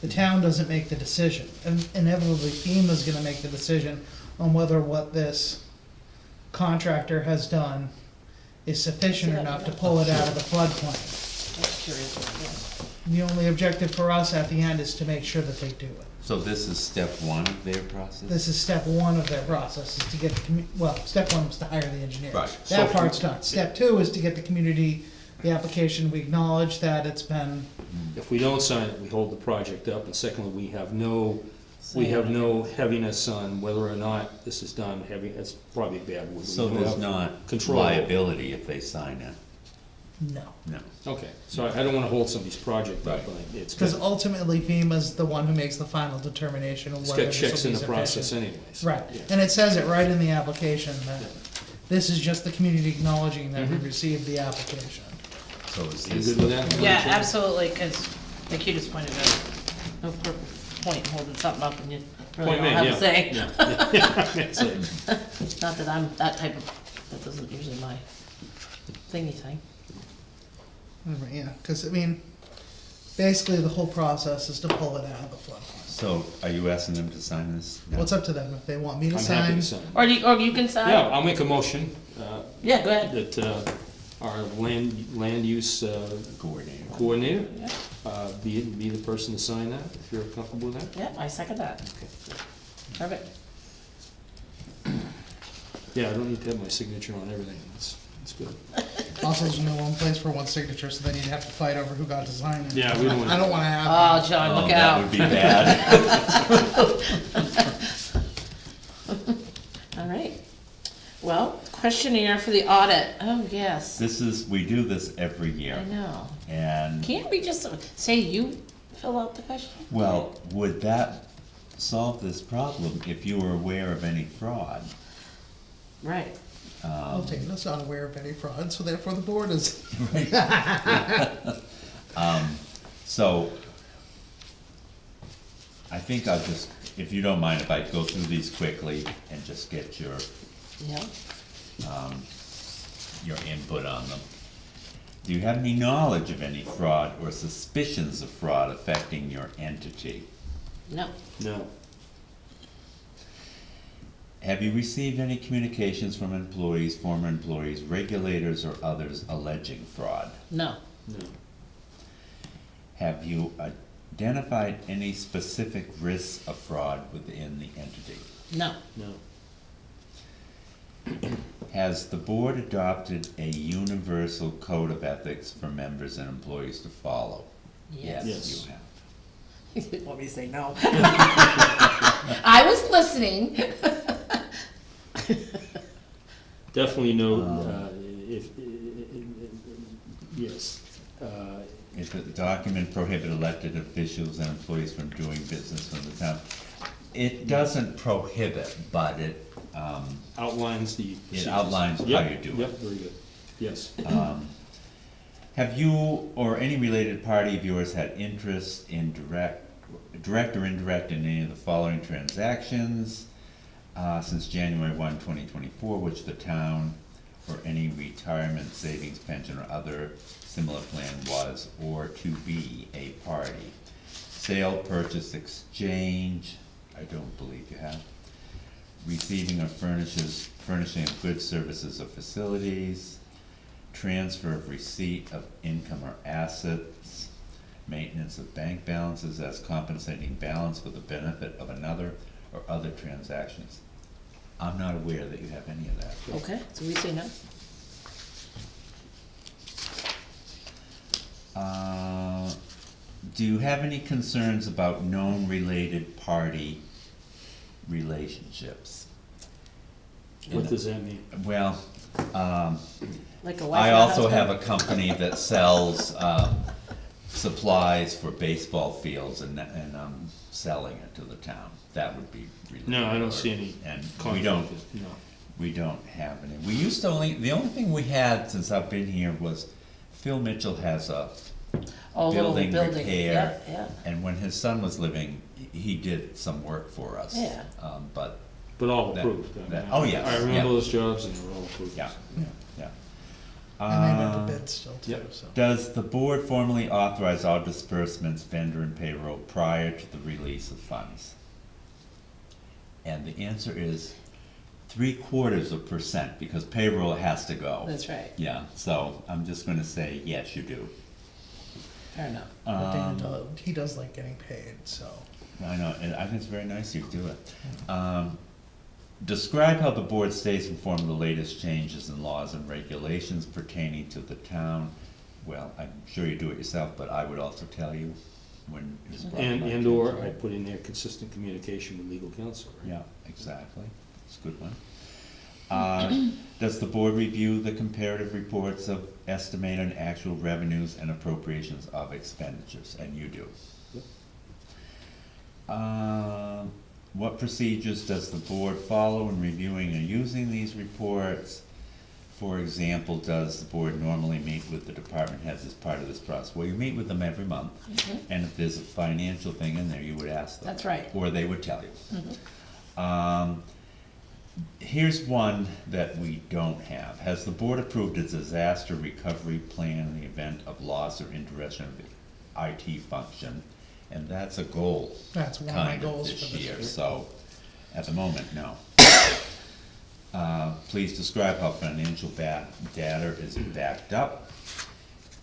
The town doesn't make the decision, and inevitably FEMA's gonna make the decision on whether what this contractor has done is sufficient enough to pull it out of the floodplain. Just curious what it is. The only objective for us at the end is to make sure that they do it. So this is step one of their process? This is step one of their process, is to get the step one was to hire the engineer. Right. That So- part's done. Step two is to get the community, the application, we acknowledge that it's been, If we don't sign it, we hold the project up, and secondly, we have no heaviness on whether or not this is done heavy, that's probably a bad word. So We don't there's have not control. liability if they sign it? no. No. Okay, so I don't wanna hold somebody's project up, Right. but it's Because got, ultimately FEMA's the one who makes the final determination of it's whether got this will be checks in the sufficient. process anyways. Right, Yeah. and it says it right in the application that this is just the community acknowledging that we Mhm. received the application. So is You this? good with that? Yeah, absolutely, because like you just pointed out, no point in holding something up and really Point don't have made, a say. yeah. That's it. Not that I'm that type of, that isn't usually my thingy thing. Yeah, cause I mean, basically the whole process is to pull it out of the floodplain. So are you asking them to sign this? No? What's up to them, if they want me to I'm happy to sign? sign. Or you can sign? Yeah, I'll make a motion, Yeah, go ahead. that, our land use, Coordinator. coordinator, Yeah, be the person to sign that, if you're comfortable with that. yeah, I second that. Perfect. Yeah, I don't need to have my signature on everything, that's good. Also, there's no one place for one signature, so then you'd have to fight over who got to sign it. Yeah, we don't want. I don't wanna have. Oh, John, Oh, look that out. would be bad. All right. Well, questionnaire for the audit. Oh, yes. This is, we do this every I year. know. And, Can't we just say you fill out the question? well, would that solve this problem if you were aware of any fraud? Right. Well, Dana's not aware of any fraud, so therefore the board is. So, I think I'll just, if you don't mind, if I go through these quickly and just get your Yeah. input on them. Do you have any knowledge of any fraud or suspicions of fraud affecting your entity? No. No, Have you received any communications from employees, former employees, regulators, or others alleging fraud? No. no, Have you identified any specific risks of fraud within the entity? No. no, Has the board adopted a universal code of ethics for members and employees to follow? Yes. Yes. You have. You didn't want me to say no. I was listening. definitely no, yes. If the document prohibit elected officials and employees from doing business from the town, it doesn't prohibit, but it, Outlines the. it procedures. outlines how Yep, you do Yep, it. very good, yes. Have you or any related party of yours had interest in direct or indirect in any of the following transactions since January 1, 2024, which the town or any retirement savings pension or other similar plan was or to be a party? Sale, purchase, exchange, I don't believe you have. Receiving or furnishing of goods, services, or facilities. Transfer of receipt of income or assets. Maintenance of bank balances as compensating balance for the benefit of another or other transactions. I'm not aware that you have any of that. Okay, so we say no. Do you have any concerns about known related party relationships? What does that mean? Well, Like a wife I and a also husband? have a company that sells supplies for baseball fields and I'm selling it to the town. That would be related. No, I don't see any And we conflict, don't, no. we don't have any. We used to the only thing we had since I've been here was Phil Mitchell has a Oh, little building repair. Yeah, And when his son was living, he did some work for us. Yeah. But, But all That- approved. I mean, that- oh, yes, I remember yeah. those jobs and they were all approved. yeah, yeah. And they read the bid still too, Yep. so. Does the board formally authorize all disbursements, vendor and payroll, prior to the release of funds? And the answer is 0.75%, because payroll has to go. that's right. Yeah, so I'm just gonna say, yes, you do. Fair enough. But Dana he does like getting paid, so. I know, and I think it's very nice you do it. Describe how the board stays informed of the latest changes in laws and regulations pertaining to the town. Well, I'm sure you do it yourself, but I would also tell you when it's brought to my And or attention. I put in there consistent communication with legal counsel, right? Yeah, exactly. It's a good one. Does the board review the comparative reports of estimated actual revenues and appropriations of expenditures? And you do. Yep. What procedures does the board follow in reviewing and using these reports? for example, does the board normally meet with the department heads as part of this process? Well, you meet with them every month, and if there's a financial thing in there, you would ask them. That's right. Or they would tell you. Here's one that we don't have. Has the board approved a disaster recovery plan in the event of loss or interruption of the IT function? And that's a goal. That's one of my kind of goals this for this year, year. so, at the moment, no. Please describe how financial data is backed up.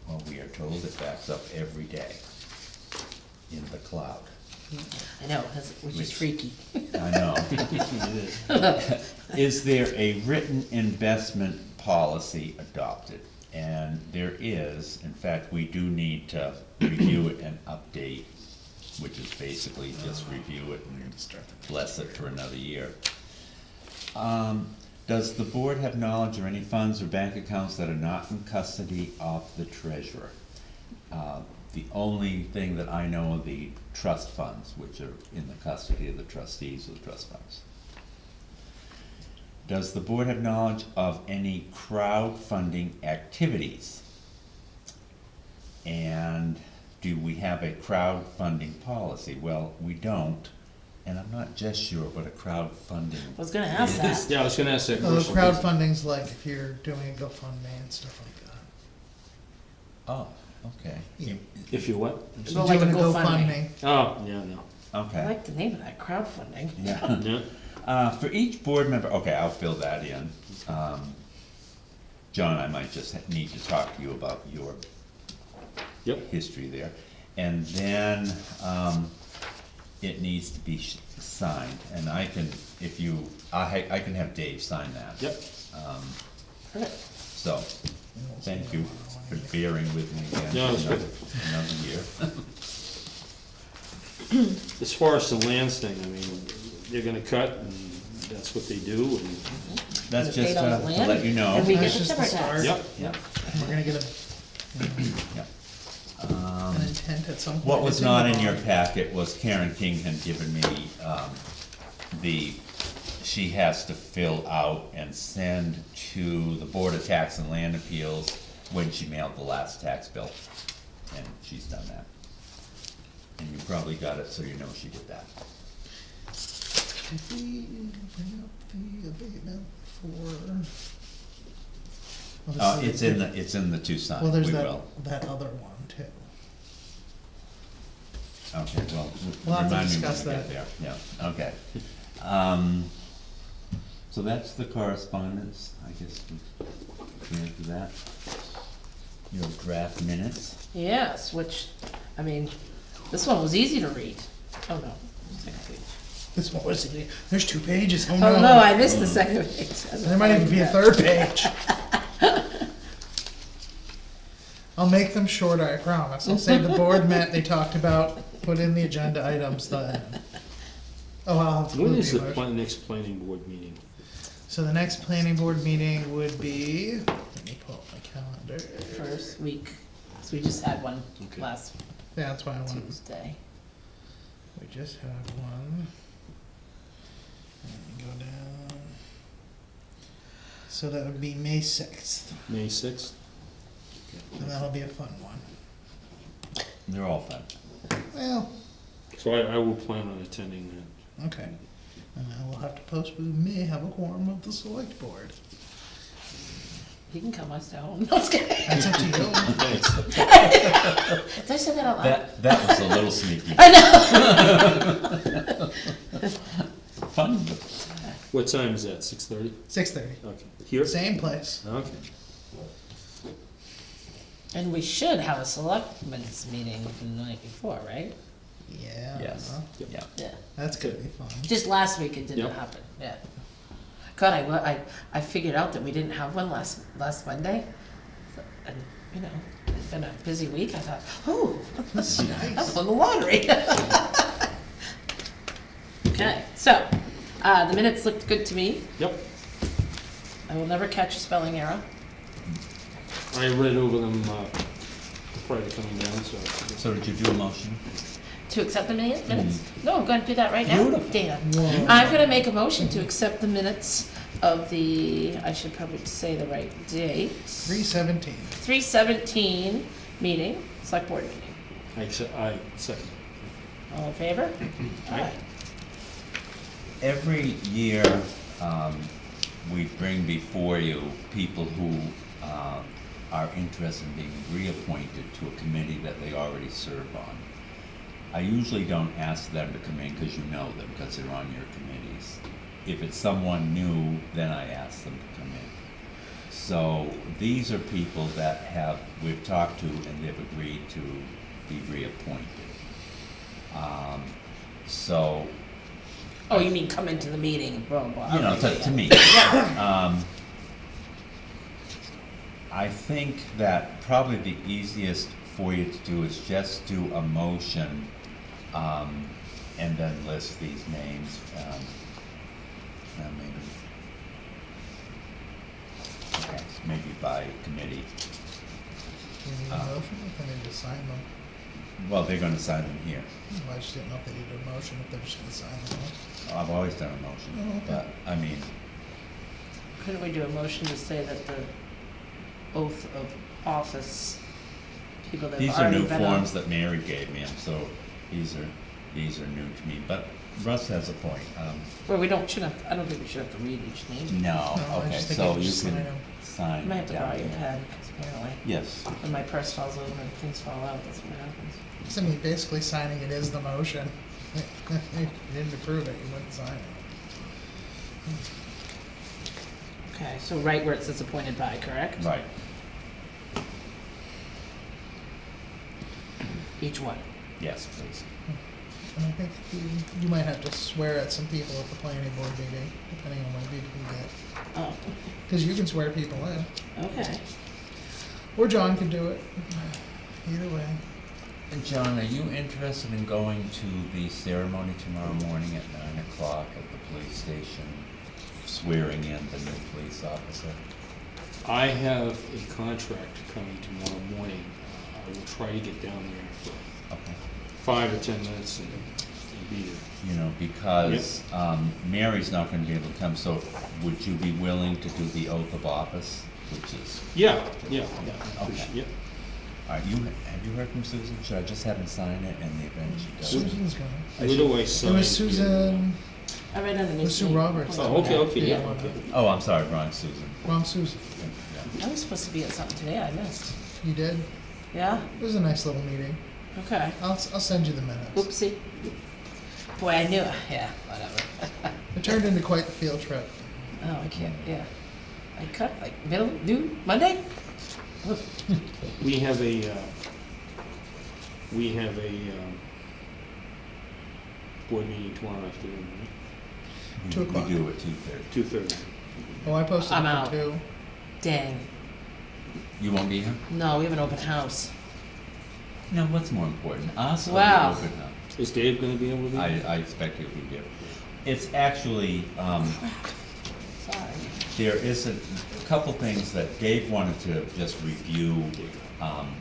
Well, we are told it backs up every day in the cloud. I know, which is freaky. I know. Is there a written investment policy adopted? And there is. In fact, we do need to review it and update, which is basically just review it and bless it for another year. Does the board have knowledge or any funds or bank accounts that are not in custody of the treasurer? The only thing that I know are the trust funds, which are in the custody of the trustees of the trust funds. Does the board have knowledge of any crowdfunding activities? And do we have a crowdfunding policy? Well, we don't, and I'm not just sure what a crowdfunding I was gonna ask that. Yeah, I was gonna ask that Oh, question. crowdfunding's like if you're doing a GoFundMe and stuff like that. Oh, okay, If you what? So Go like a doing GoFundMe. Oh, yeah, no. I okay. like the name of that, crowdfunding. Yeah. Yeah. For each board member, okay, I'll fill that in. John, I might just need to talk to you about your Yep. history there. And then, it needs to be signed, and I can, if you, I can have Dave sign that. Yep. Perfect. So, thank you for bearing with me again. No, it's for good. Another year. As far as the lands thing, I mean, they're gonna cut, and that's what they do, and, That's The state just owns the to land, let you know. And we get That's the just timber the start. tax. yep. Yep, We're gonna get yep. an intent at some point. What was It's in not the in your bond. packet was Karen King had given me, she has to fill out and send to the Board of Tax and Land Appeals when she mailed the last tax bill, and she's done that. And you probably got it, so you know she did that. Did we bring up the abatement for? Well, this is It's in the two signs, Well, we there's will. that other one too. Okay, well, We'll have to remind me when discuss we get that. there, yeah, okay. So that's the correspondence, I guess we can answer that. Your draft minutes. Yes, which, I mean, this one was easy to read. Oh, no, second page. This one was, there's 2 pages, oh Oh, no. no, I missed the second page. There might even be a 3rd page. I'll make them shorter, I promise. I'll say the board met, they talked about, put in the agenda items, oh, I'll have to When include is the the emotion. next planning board meeting? So the next planning board meeting would be, let me pull up my calendar. First week, so we just had one Okay. last Yeah, that's why I want, Tuesday. we just had one. Let me go down. So that would be May 6th, May sixth? and that'll be a fun one. They're all fun. Well, So I will plan on attending that. okay. And then we'll have to post, we may have a quorum of the select board. He can come, I stay home. No, I was kidding. That's up to you. Did I say that out loud? That was a little sneaky. I know. Fun. What time is that, 6:30? 6:30, Okay. Here? same place. Okay. And we should have a selectmen's meeting the night before, right? Yeah. Yes, yeah. Yeah. That's gonna be fun. Just last week it didn't Yep. happen, yeah. God, I figured out that we didn't have one last Monday. And, you know, it's been a busy week. I thought, oh, That's I nice. won the lottery. Okay, so, the minutes looked good to me. Yep. I will never catch a spelling error. I read over them prior to coming down, so. So did you do a motion? To accept the minutes? No, I'm gonna do that right now, Beautiful. Dana. Whoa. I'm gonna make a motion to accept the minutes of the, I should probably say the right date, 317. 3/17 meeting, select board meeting. I second. All in favor? Aye. Every year, we bring before you people who are interested in being reappointed to a committee that they already serve on. I usually don't ask them to come in because you know them, because they're on your committees. If it's someone new, then I ask them to come in. So these are people that we've talked to and they've agreed to be reappointed. So, Oh, you mean come into the meeting, blah, blah. you know, Okay, to yeah. me. I think that probably the easiest for you to do is just do a motion, and then list these names, maybe. Okay, maybe by committee. Do you need a motion, or can they just sign them? Well, they're gonna sign them here. Well, I just didn't know if they needed a motion, if they're just gonna sign them. I've always done a motion, Oh, okay. but, I mean, Couldn't we do a motion to say that the oath of office, people that have these are already new been on? forms that Mary gave me, and so these are new to me, but Russ has a point. Well, I don't think we should have to read each name. No, No, I okay, just think so you you just sign can 'em. I sign might have to down borrow your here. pen, because apparently Yes, when my purse falls over and things fall out, that's what happens. So, I mean, basically signing it is the motion. If you didn't approve it, you wouldn't sign it. Okay, so right where it says appointed by, correct? right, Each one. yes, please. And I think you might have to swear at some people at the planning board meeting, depending on what people you get. Oh, Because you can swear people in, okay. or John could do it. Either way. And John, are you interested in going to the ceremony tomorrow morning at 9 o'clock at the police station, swearing in the new police officer? I have a contract coming tomorrow morning. I will try to get down there for Okay. 5 or 10 minutes and be there. You know, because Mary's not gonna be able to come, so would you be willing to do the oath of office, which is, Yeah. Okay. Yeah. have you heard from Susan? Should I just have him sign it in the event she does? Susan's going. Where do I It sign? was Susan, I read it underneath. was Sue me. Roberts. Oh, okay, yeah, Yeah. okay. Oh, I'm sorry, wrong Susan. Wrong Susan. Yeah. I was supposed to be at something today, I missed. You did? Yeah? It was a nice little meeting. Okay. I'll send you the minutes. Oopsie. Boy, I knew, yeah, whatever. It turned into quite the field trip. Oh, I can't, yeah. I cut, like, noon, Monday? Oof. We have a board meeting tomorrow afternoon, right? 2 o'clock. We do at 2:30. 2:30. Oh, I posted I'm it out. for 2. Dang. You won't be here? No, we have an open house. No, what's more important, us or the Wow. open house? Is Dave gonna be able to be there? I expect he'll be here. It's actually, Sorry. there is a couple things that Dave wanted to just review,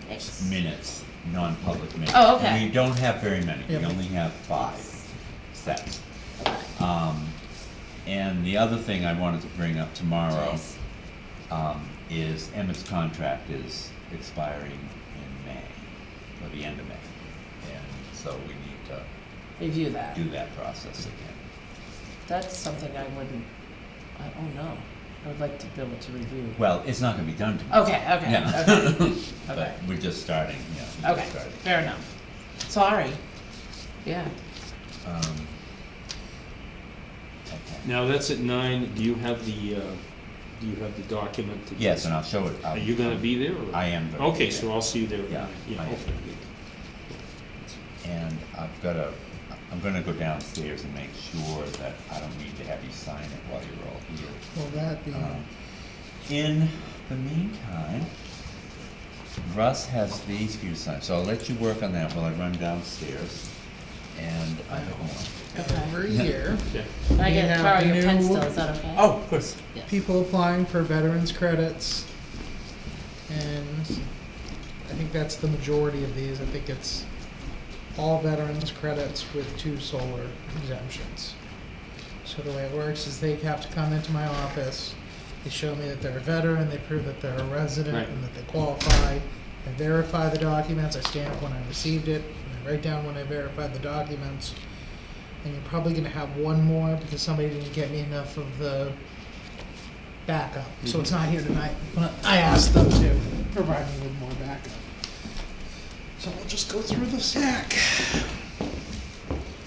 Thanks. minutes, non-public minutes. Oh, okay. And we don't have very many, we Yeah. only have 5 sets. Okay. And the other thing I wanted to bring up tomorrow, Nice. is Emmett's contract is expiring in May, or the end of May. And so we need to Review that. do that process again. That's something I wouldn't, oh no, I would like to be able to review. Well, it's not gonna be done tomorrow. Okay, okay, Yeah. okay. Okay. But we're just starting, yeah. we're Okay, just starting. fair enough. Sorry. Yeah. Okay. Now, that's at 9. Do you have the document? to- Yes, and I'll show it. Are you gonna be there? or- I am gonna be Okay, there. so I'll see you there. at Yeah, 9. Yeah, I am. okay. And I'm gonna go downstairs and make sure that I don't need to have you sign it while you're all here. Will that be, In the meantime, Russ has these for you to sign, so I'll let you work on that while I run downstairs. And I have more. every year, Okay. Can I We get, have borrow your pen new- still, is that okay? Oh, of course. Yes. people applying for veterans credits, and I think that's the majority of these. I think it's all veterans credits with 2 solar exemptions. So the way it works is they have to come into my office, they show me that they're a veteran, they prove that they're a resident Right. and that they qualify. I verify the documents, I stamp when I received it, and I write down when I verified the documents. And you're probably gonna have one more because somebody didn't get me enough of the backup. So it's not here tonight, but I asked them to provide me with more backup. So we'll just go through the stack.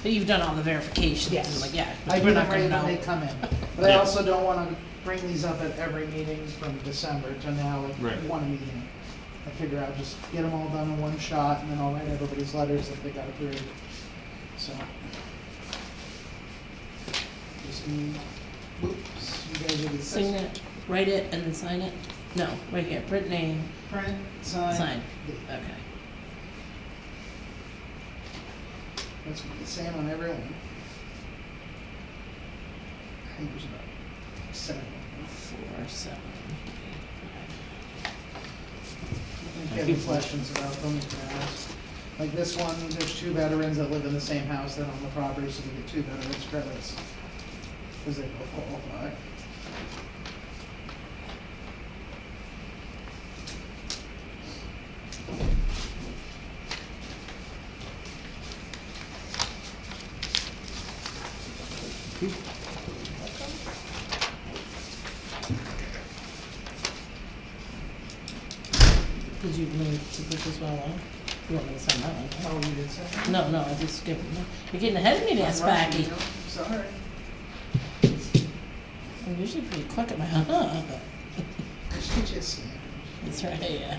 But you've done all the verifications, Yes. and like, yeah. I do we're them not right gonna when know. they come in, but I Yeah. also don't wanna bring these up at every meeting from December to now, Right. like one meeting. I figure I'll just get them all done in one shot, and then I'll write everybody's letters that they got approved, so. Just need, oops, you guys will be. Sign it, write it, and then sign it? No, right here, print name, Print, sign. sign. date. Okay. That's gonna be the same on everyone. I think there's about 7. 4, 7, 8, If you have any questions about them, you can ask. Like this one, there's 2 veterans that live in the same house that own the property, so we get 2 veterans credits. Because they both qualify. Did you move to this as well, huh? You want me to sign that one? Oh, you did say? No, no, I just skipped. You're getting ahead of me there, I'm rushing, Spacky. you know? Sorry. I'm usually pretty quick at my, but I should get you a scan. that's right, yeah.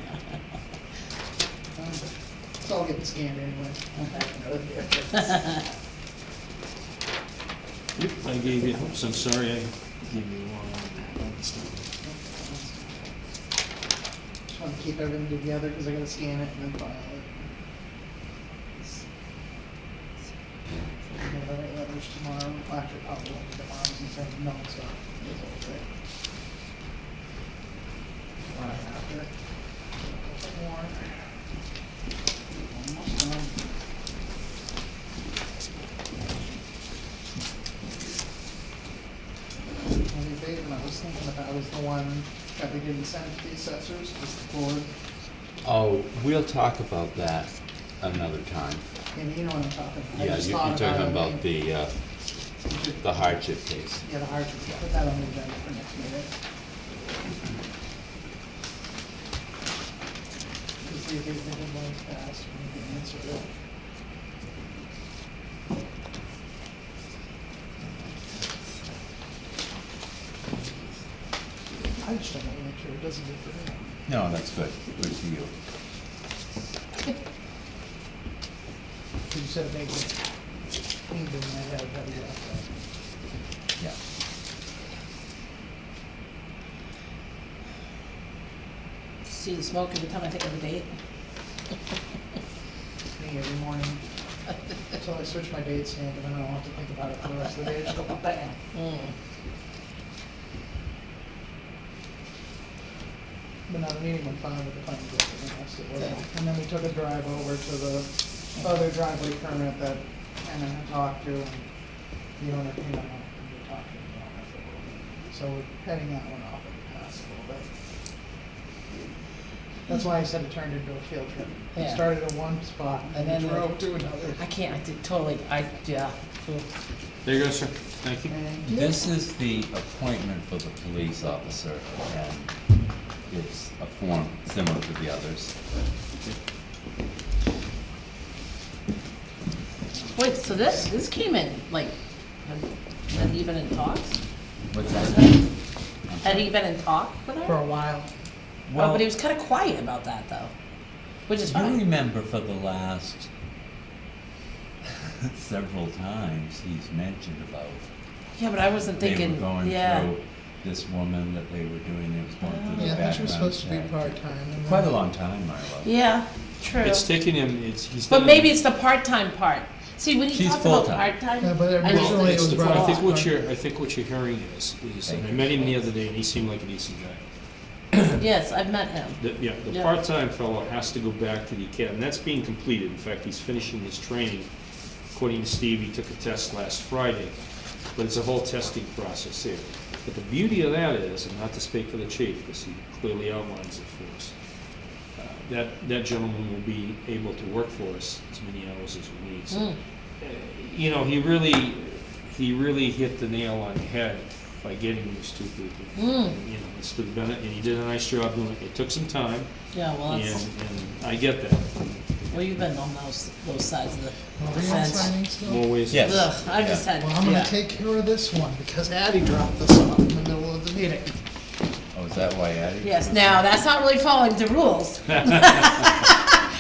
It's all getting scanned anyway. I gave you, oops, I'm sorry, I gave you one. Just want to keep everything together because I gotta scan it and then file it. I'm gonna write letters tomorrow. Actually, probably won't be tomorrow since I'm non-stop. This whole thing. Right after. More. Almost done. Only abatement I was thinking about was the one that we didn't send to the assessors, was the board. Oh, we'll talk about that another time. And you know what I'm talking about. I Yeah, just you're thought talking it. about the hardship case. Yeah, the hardship, put that on the agenda for next meeting. Just see if the deadline's passed, and we can answer it. I just don't want to make sure it doesn't get forgotten. No, that's good. Good for you. You said it made me cleaned in my head, how to get off Yeah. See the smoke every time I think of a date? that. Me every morning, until I switch my date stamp, and then I don't have to think about it for the rest of the day, just go bam. But now the meeting went fine with the planning board, and the rest of it. And then we took a drive over to the other driveway permit that Anna had talked to, and the owner came out and we talked to the owner for a little bit. So we're heading that one off at the pass a little bit. That's why I said it turned into a field trip. We Yeah. started at one spot and And then then drove to another. I can't, I did totally, yeah. There you go, sir. Thank you. And This is the appointment for the police officer, and it's a form similar to the others. Wait, so this came in, like, had he been in talks? What's that? Had he been in talk with for her? a while. Oh, but he was kinda quiet about that, though, which is You fine. remember for the last several times he's mentioned about Yeah, but I wasn't they were thinking, going yeah. through this woman that they were doing, it was going through the Yeah, I think she background was supposed to be check. part-time. and Quite a then- long time, Marlo. Yeah, true. It's taken him, he's But done. maybe it's the part-time part. See, when you She's talked about full-time. part-time. Yeah, but I just originally think it was it's brought I up. think what you're hearing is, Thank I you. met him the other day and he seemed like a decent guy. Yes, I've met him. The Yeah. part-time fellow has to go back to the academy, and that's being completed. In fact, he's finishing his training. According to Steve, he took a test last Friday. but it's a whole testing process there. But the beauty of that is, and not to speak for the chief, because he clearly outlines it for us, that gentleman will be able to work for us as many hours as we need. So, you know, he really hit the nail on the head by getting these two people. You know, it's to the benefit, and he did a nice job doing it. It took some time, Yeah, well, and, that's, and I get that. well, you've been on those sides of the Are we on fence. signing still? More ways. Yes. Ugh, I just had, Well, I'm gonna yeah. take care of this one, because Addie dropped this off in the middle of the meeting. Oh, is that why Addie? Yes, now, that's not really following the rules.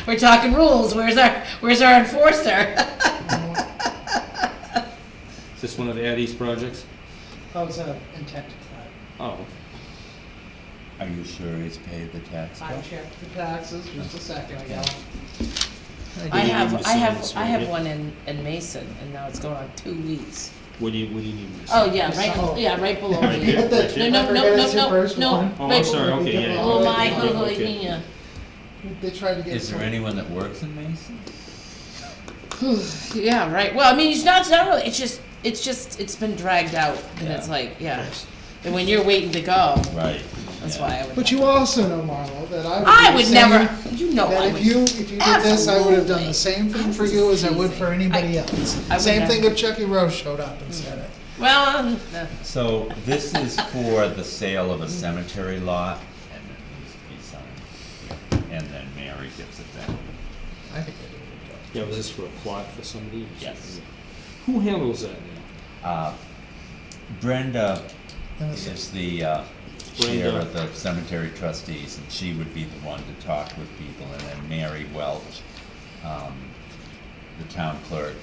We're talking rules, where's our enforcer? Is this one of Addie's projects? That was an intent to Oh, Are you sure he's paid the tax bill? I checked the taxes just a second ago. I have this one in Mason, and now it's going on 2 weeks. what do you need? Miss? Oh, yeah, right below Right me. here, right here? No, No. Oh, I'm right- sorry, okay, yeah. Oh, my, Okay. yeah. They tried to get. Is there anyone that works in Mason? Yeah, right, well, I mean, it's not really, it's been dragged out, and it's Yeah. like, yeah. And when you're waiting to go, Right. that's yeah. why I would. But you also know, Marlo, that I do would the never, same- you know I That would. if you did this, I would have done Absolutely. the same thing for you as I would for anybody else. I would Same never. thing if Chucky Rose showed up and said it. Well, So this is for the sale of a cemetery lot, and it needs to be signed. And then Mary gives it back. I think they did a good job. Yeah, was this for a plot for somebody? or Yes. something? Who handles that now? Brenda And it's- is the chair Brenda. of the cemetery trustees, and she would be the one to talk with people, and then Mary Welch, the town clerk,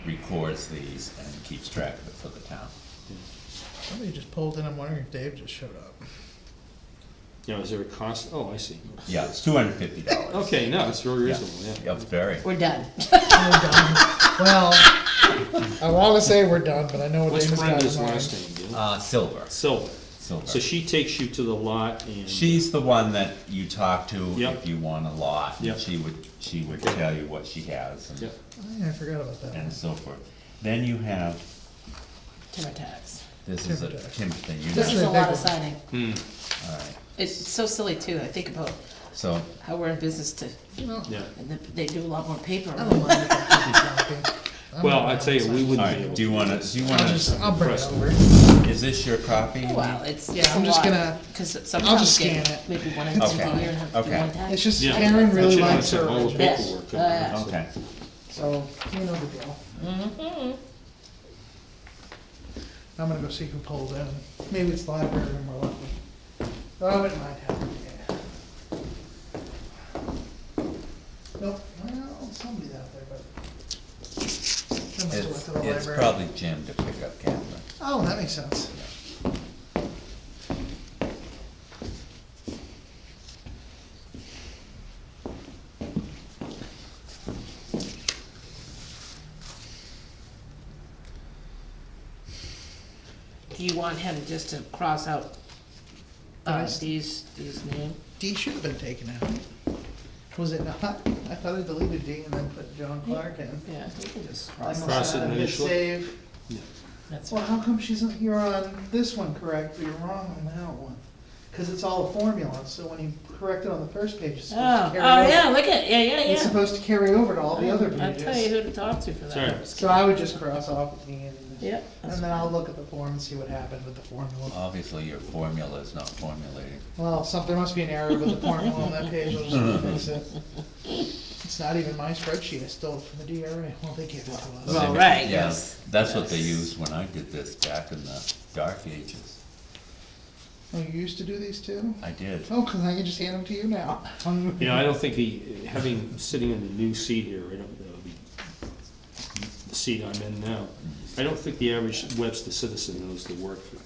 records these and keeps track of it for the town. Somebody just pulled in, I'm wondering if Dave just showed up. Yeah, is there a cost? Oh, I see. Yeah, it's $250. Okay, no, it's very reasonable, yeah. Yeah, it's very. we're done. We're done. Well, I wanna say we're done, but I know what What's Dana's got Brenda's in mind. last name, do you know? Silver. Silver. Silver. So she takes you to the lot and. She's the one that you talk to Yep. if you want a lot. and Yep. She would tell you what she has and, Yep. Oh, yeah, I forgot about that. and so forth. Then you have, Timber tax. this is a Timber tax. timber thing, you This is know. a lot of signing. Hmm, All right, It's so silly too, I think about so, how we're in business to, Well, yeah. and they do a lot more paper. I don't mind if I keep talking. I'm Well, not I tell you, we gonna wouldn't all be able right, to. do you wanna, I'll bring it over. is this your copy? Well, it's Yeah, it's a I'm just lot, gonna- 'cause I'll sometimes just get scan it. maybe one and two Okay. a year and have to do Okay. one tax. It's just Yeah. Karen really But you know, likes it's her all the original, paperwork. Yeah. Okay, so you know the deal. I'm gonna go see who pulled in. Maybe it's the library and we're lucky. Oh, it might happen, yeah. Nope, well, somebody's out there, but. I must have went it's, to the it's library. probably Jim to pick up Catherine. Oh, that makes sense. Do you want him just to cross out, Nice. these names? D should have been taken out. Was it not? I thought I deleted D and then put John Clark in. Yeah, you can just I cross must Cross it have and hit initial it? save. That's Well, how come you're on this one correct, but you're wrong on that one? Cause it's all a formula, so when you correct it on the first page, it's Oh, supposed to oh, carry over. yeah, look at, yeah, It's supposed to carry over to all the other I'll tell you pages. who to talk to for Sorry. that. So I would just cross off D and, Yep. and then I'll look at the form and see what happened with the formula. Obviously, your formula is not formulated. Well, there must be an error with the formula on that page, I'll just have to fix it. It's not even my spreadsheet, I stole it from the DRA, well, they gave it to us. Well, right, Yeah, yes. that's what they Yes. used when I did this back in the dark ages. Oh, you used to do these too? I did. Oh, cause I can just hand them to you now. You know, I don't think having, sitting in the new seat here, I don't, the seat I'm in now, I don't think the average Webster citizen knows the work that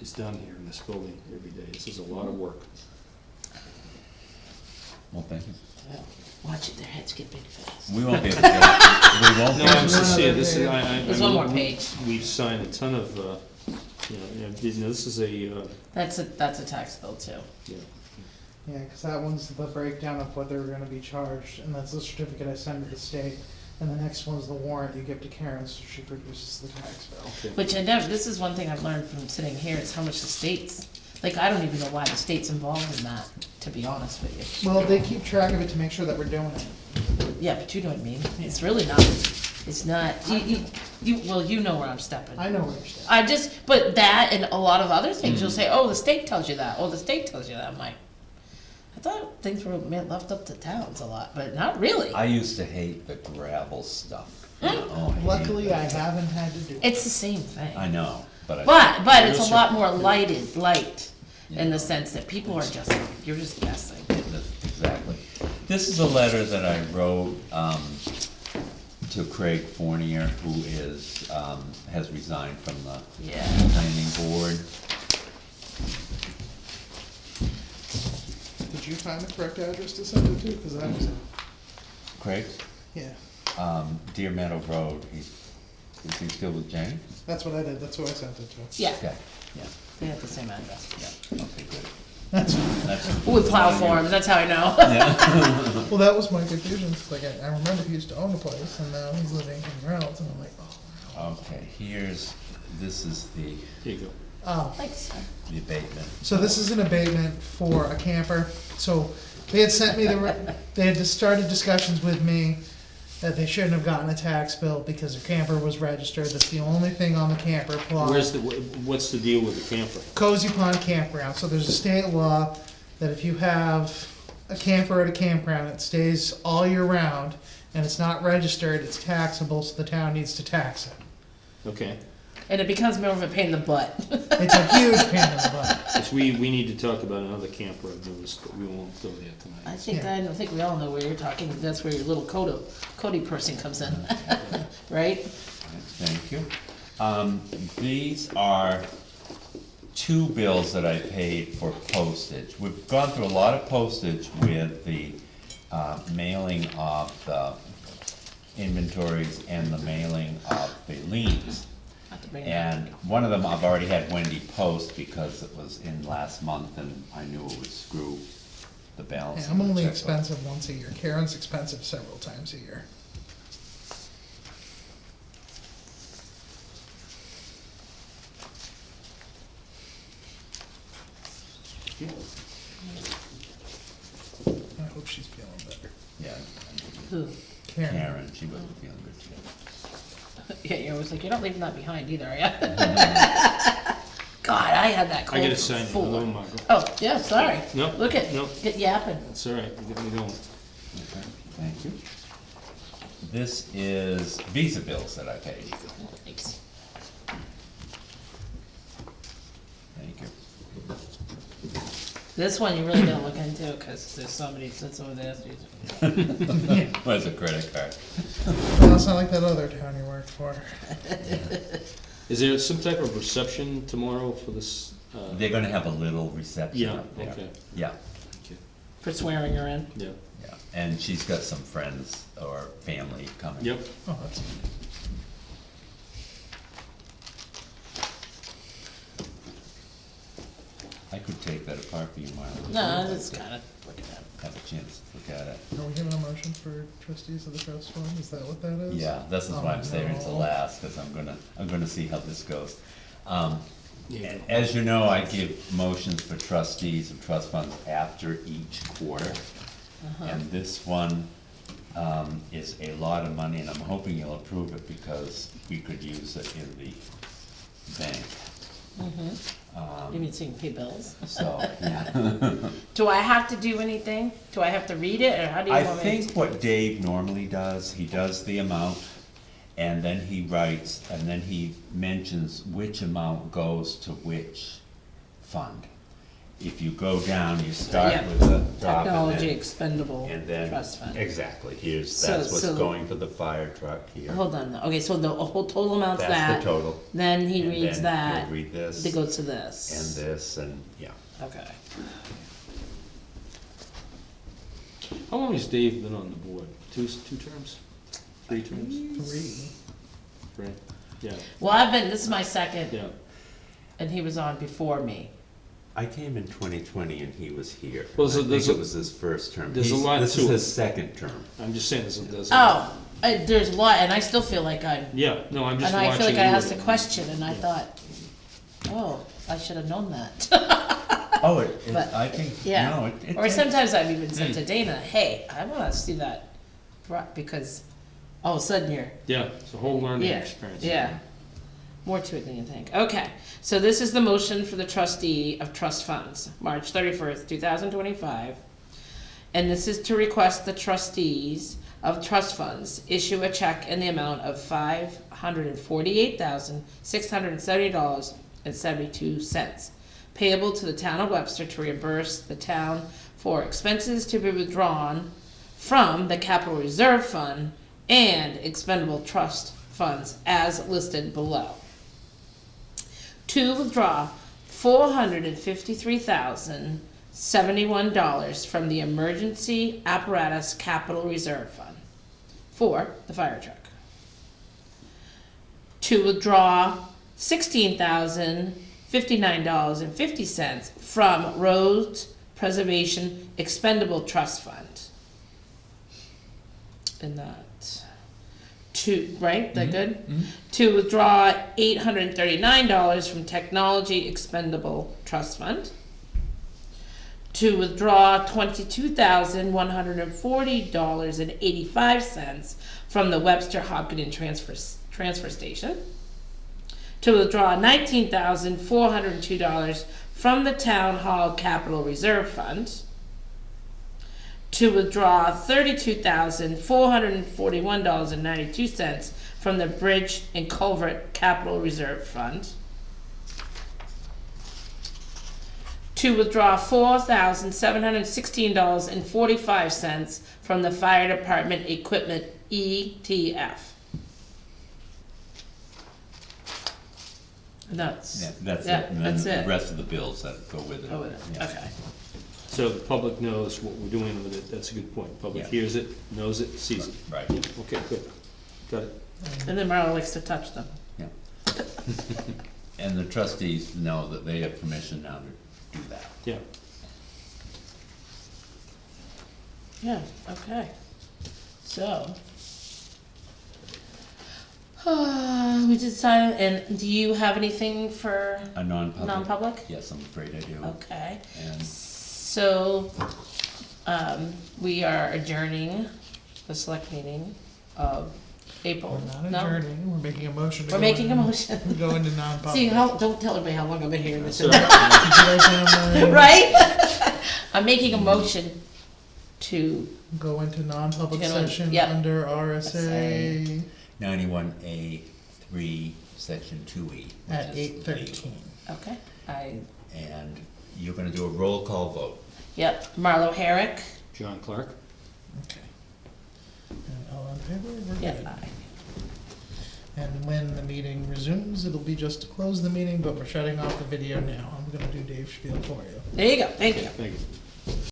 is done here in this building every day. This is a lot of work. Well, thank you. Well, watch it, their heads get big fast. We won't be able to, we won't No, be I'm able to. sincere, this is, There's one more page. We've signed a ton of, this is a, That's a tax bill too. Yeah, cause that one's the breakdown of what they're gonna be charged, and that's the certificate I send to the state. and the next one's the warrant you give to Karen, so she produces the tax bill. Which I never, this is one thing I've learned from sitting here, is how much the state's, like, I don't even know why the state's involved in that, to be honest with you. Well, they keep track of it to make sure that we're doing it. Yeah, but you know what I mean, it's really not, it's not, well, you know where I'm stepping. I know where you're standing. I just, but that and a lot of other things, you'll say, oh, the state tells you that, oh, the state tells you that, I'm like, I thought things were left up to towns a lot, but not really. I used to hate the gravel stuff. Oh, I hate Luckily, I it. haven't had to do it. It's the same thing. I know, but But it's a lot more light in the sense that people are just, you're just guessing. Exactly. This is a letter that I wrote, to Craig Fournier, who is, has resigned from the Yeah. planning board. Did you find the correct address to send it to? Because that was, Craig, yeah, Deer Meadow Road, is he still with Jane? that's what I did, that's who I sent it to. Yeah, Okay, yeah, they have the same address. yeah, okay, good. That's, That's- With plow forms, that's how I know. Yeah. well, that was my confusion, 'cause like, I remember he used to own the place, and now he's living somewhere else, and I'm like, oh. Okay, this is the Here you go. Oh, Thanks. abatement. so this is an abatement for a camper, so they had sent me they had just started discussions with me that they shouldn't have gotten a tax bill because their camper was registered, that's the only thing on the camper plot. What's the deal with the camper? Cozy Pond Campground, so there's a state law that if you have a camper at a campground, it stays all year round, and it's not registered, it's taxable, so the town needs to tax it. Okay, And it becomes more of a pain in the butt. It's a huge pain in the butt. because we need to talk about another camper I've noticed, but we won't go there I tonight. don't think we all know where you're talking, that's where your little Cody person comes in, right? Thank you. These are two bills that I paid for postage. We've gone through a lot of postage with the mailing of the inventories and the mailing of the liens. Not to bring it And one of them I've already had Wendy post because it was in last month and I knew it would screw the balance. Yeah, of I'm the only checkbook. expensive once a year, Karen's expensive several times a year. I hope she's feeling better. Yeah, Who? Karen, she wasn't feeling good today. Yeah, you're always like, you're not leaving that behind either, are ya? God, I had that I cold gotta for sign it, four. hello, Margot. Oh, yeah, sorry. No, Look at, no. get yapping. That's all right, you get me going. Okay, thank you. This is Visa bills that I paid. Thanks. Thank you. This one you really gotta look into, cause there's somebody sits over there. Where's a credit card? Well, it's not like that other town you worked for. Is there some type of reception tomorrow for this? They're gonna have a little reception Yeah, up there. okay, Yeah, okay, For swearing her in. yeah, yeah, and she's got some friends or family coming. yep. Oh, that's, I could take that apart for you, Marla. No, it's kinda looking at it. Have a chance to look at it. are we giving a motion for trustees of the trust fund, is that what that is? Yeah, this is why I'm saving it to Oh, no. last, cause I'm gonna see how this goes. Yeah. As you know, I give motions for trustees of trust funds after each quarter. And this one, is a lot of money, and I'm hoping you'll approve it because we could use it in the bank. You mean so you can pay bills? So, yeah. Do I have to do anything? Do I have to read it, or how do you I want me to? think what Dave normally does, he does the amount, and then he writes, and then he mentions which amount goes to which fund. If you go down, you start Yeah. with a drop Technology and expendable then, trust fund. exactly, here's, So- that's what's so- going to the fire truck here. Hold on, okay, so the whole total amount's that. That's the total. Then he And reads then that. he'll read this. That goes to this. And this, and, yeah. Okay. How long has Dave been on the board? Two terms? 3 terms? 3. Right, yeah, Well, this is my second, yeah. and he was on before me. I came in 2020 and he was here. Well, I so think there's it a- was his first term. there's a lot This to is it. his second term. I'm just saying, there's a. Oh, there's a lot, and I still feel like I'm, Yeah, no, I'm just and watching. I feel like I you asked a and- question, and I Yeah. thought, oh, I should have known that. Oh, But, I think, Yeah. no, it. Or sometimes I've even said to Dana, hey, I want us to do that, because all of a sudden you're, Yeah, it's a whole learning yeah, experience. yeah. More to it than you think. Okay, so this is the motion for the trustee of trust funds, March 31st, 2025. And this is to request the trustees of trust funds issue a check in the amount of $548,670.72, payable to the town of Webster to reimburse the town for expenses to be withdrawn from the capital reserve fund and expendable trust funds as listed below. To withdraw $453,071 from the emergency apparatus capital reserve fund for the fire truck. To withdraw $16,059.50 from roads preservation expendable trust fund. And that, right, that good? To withdraw $839 from technology expendable trust fund. To withdraw $22,140.85 from the Webster Hopkins transfer station. To withdraw $19,402 from the Town Hall Capital Reserve Fund. To withdraw $32,441.92 from the Bridge and Culvert Capital Reserve Fund. To withdraw $4,716.45 from the Fire Department Equipment ETF. And that's, Yeah, that's yeah, it, and then that's it. the rest of the bills that go with it. Oh, with it. Yeah. Okay. So the public knows what we're doing with it, that's a good point. Public Yeah. hears it, knows it, sees it. Right, Yeah, okay, good. Got it. And then Marla likes to touch them. yeah. And the trustees know that they have permission now to do that. Yeah. Yeah, okay. So. We decided, and do you have anything for A non-public? non-public? Yes, I'm afraid I do. Okay, And so, we are adjourning the select meeting of April. We're not adjourning, we're making a motion to We're go making a into- motion. Go into non-public. See, don't tell everybody how long I've been here. This So, Did you write down the- right? I'm making a motion to, Go into non-public Get on- session yep. under RSA 91A3, section 2E. at which is 8:13. okay, legal. And you're gonna do a roll call vote. yep, Marlo Herrick. John Clark? Okay. And all in favor, we're Yeah, good. aye. And when the meeting resumes, it'll be just to close the meeting, but we're shutting off the video now. I'm gonna do Dave's spiel for you. There you go, thank you. Thank you.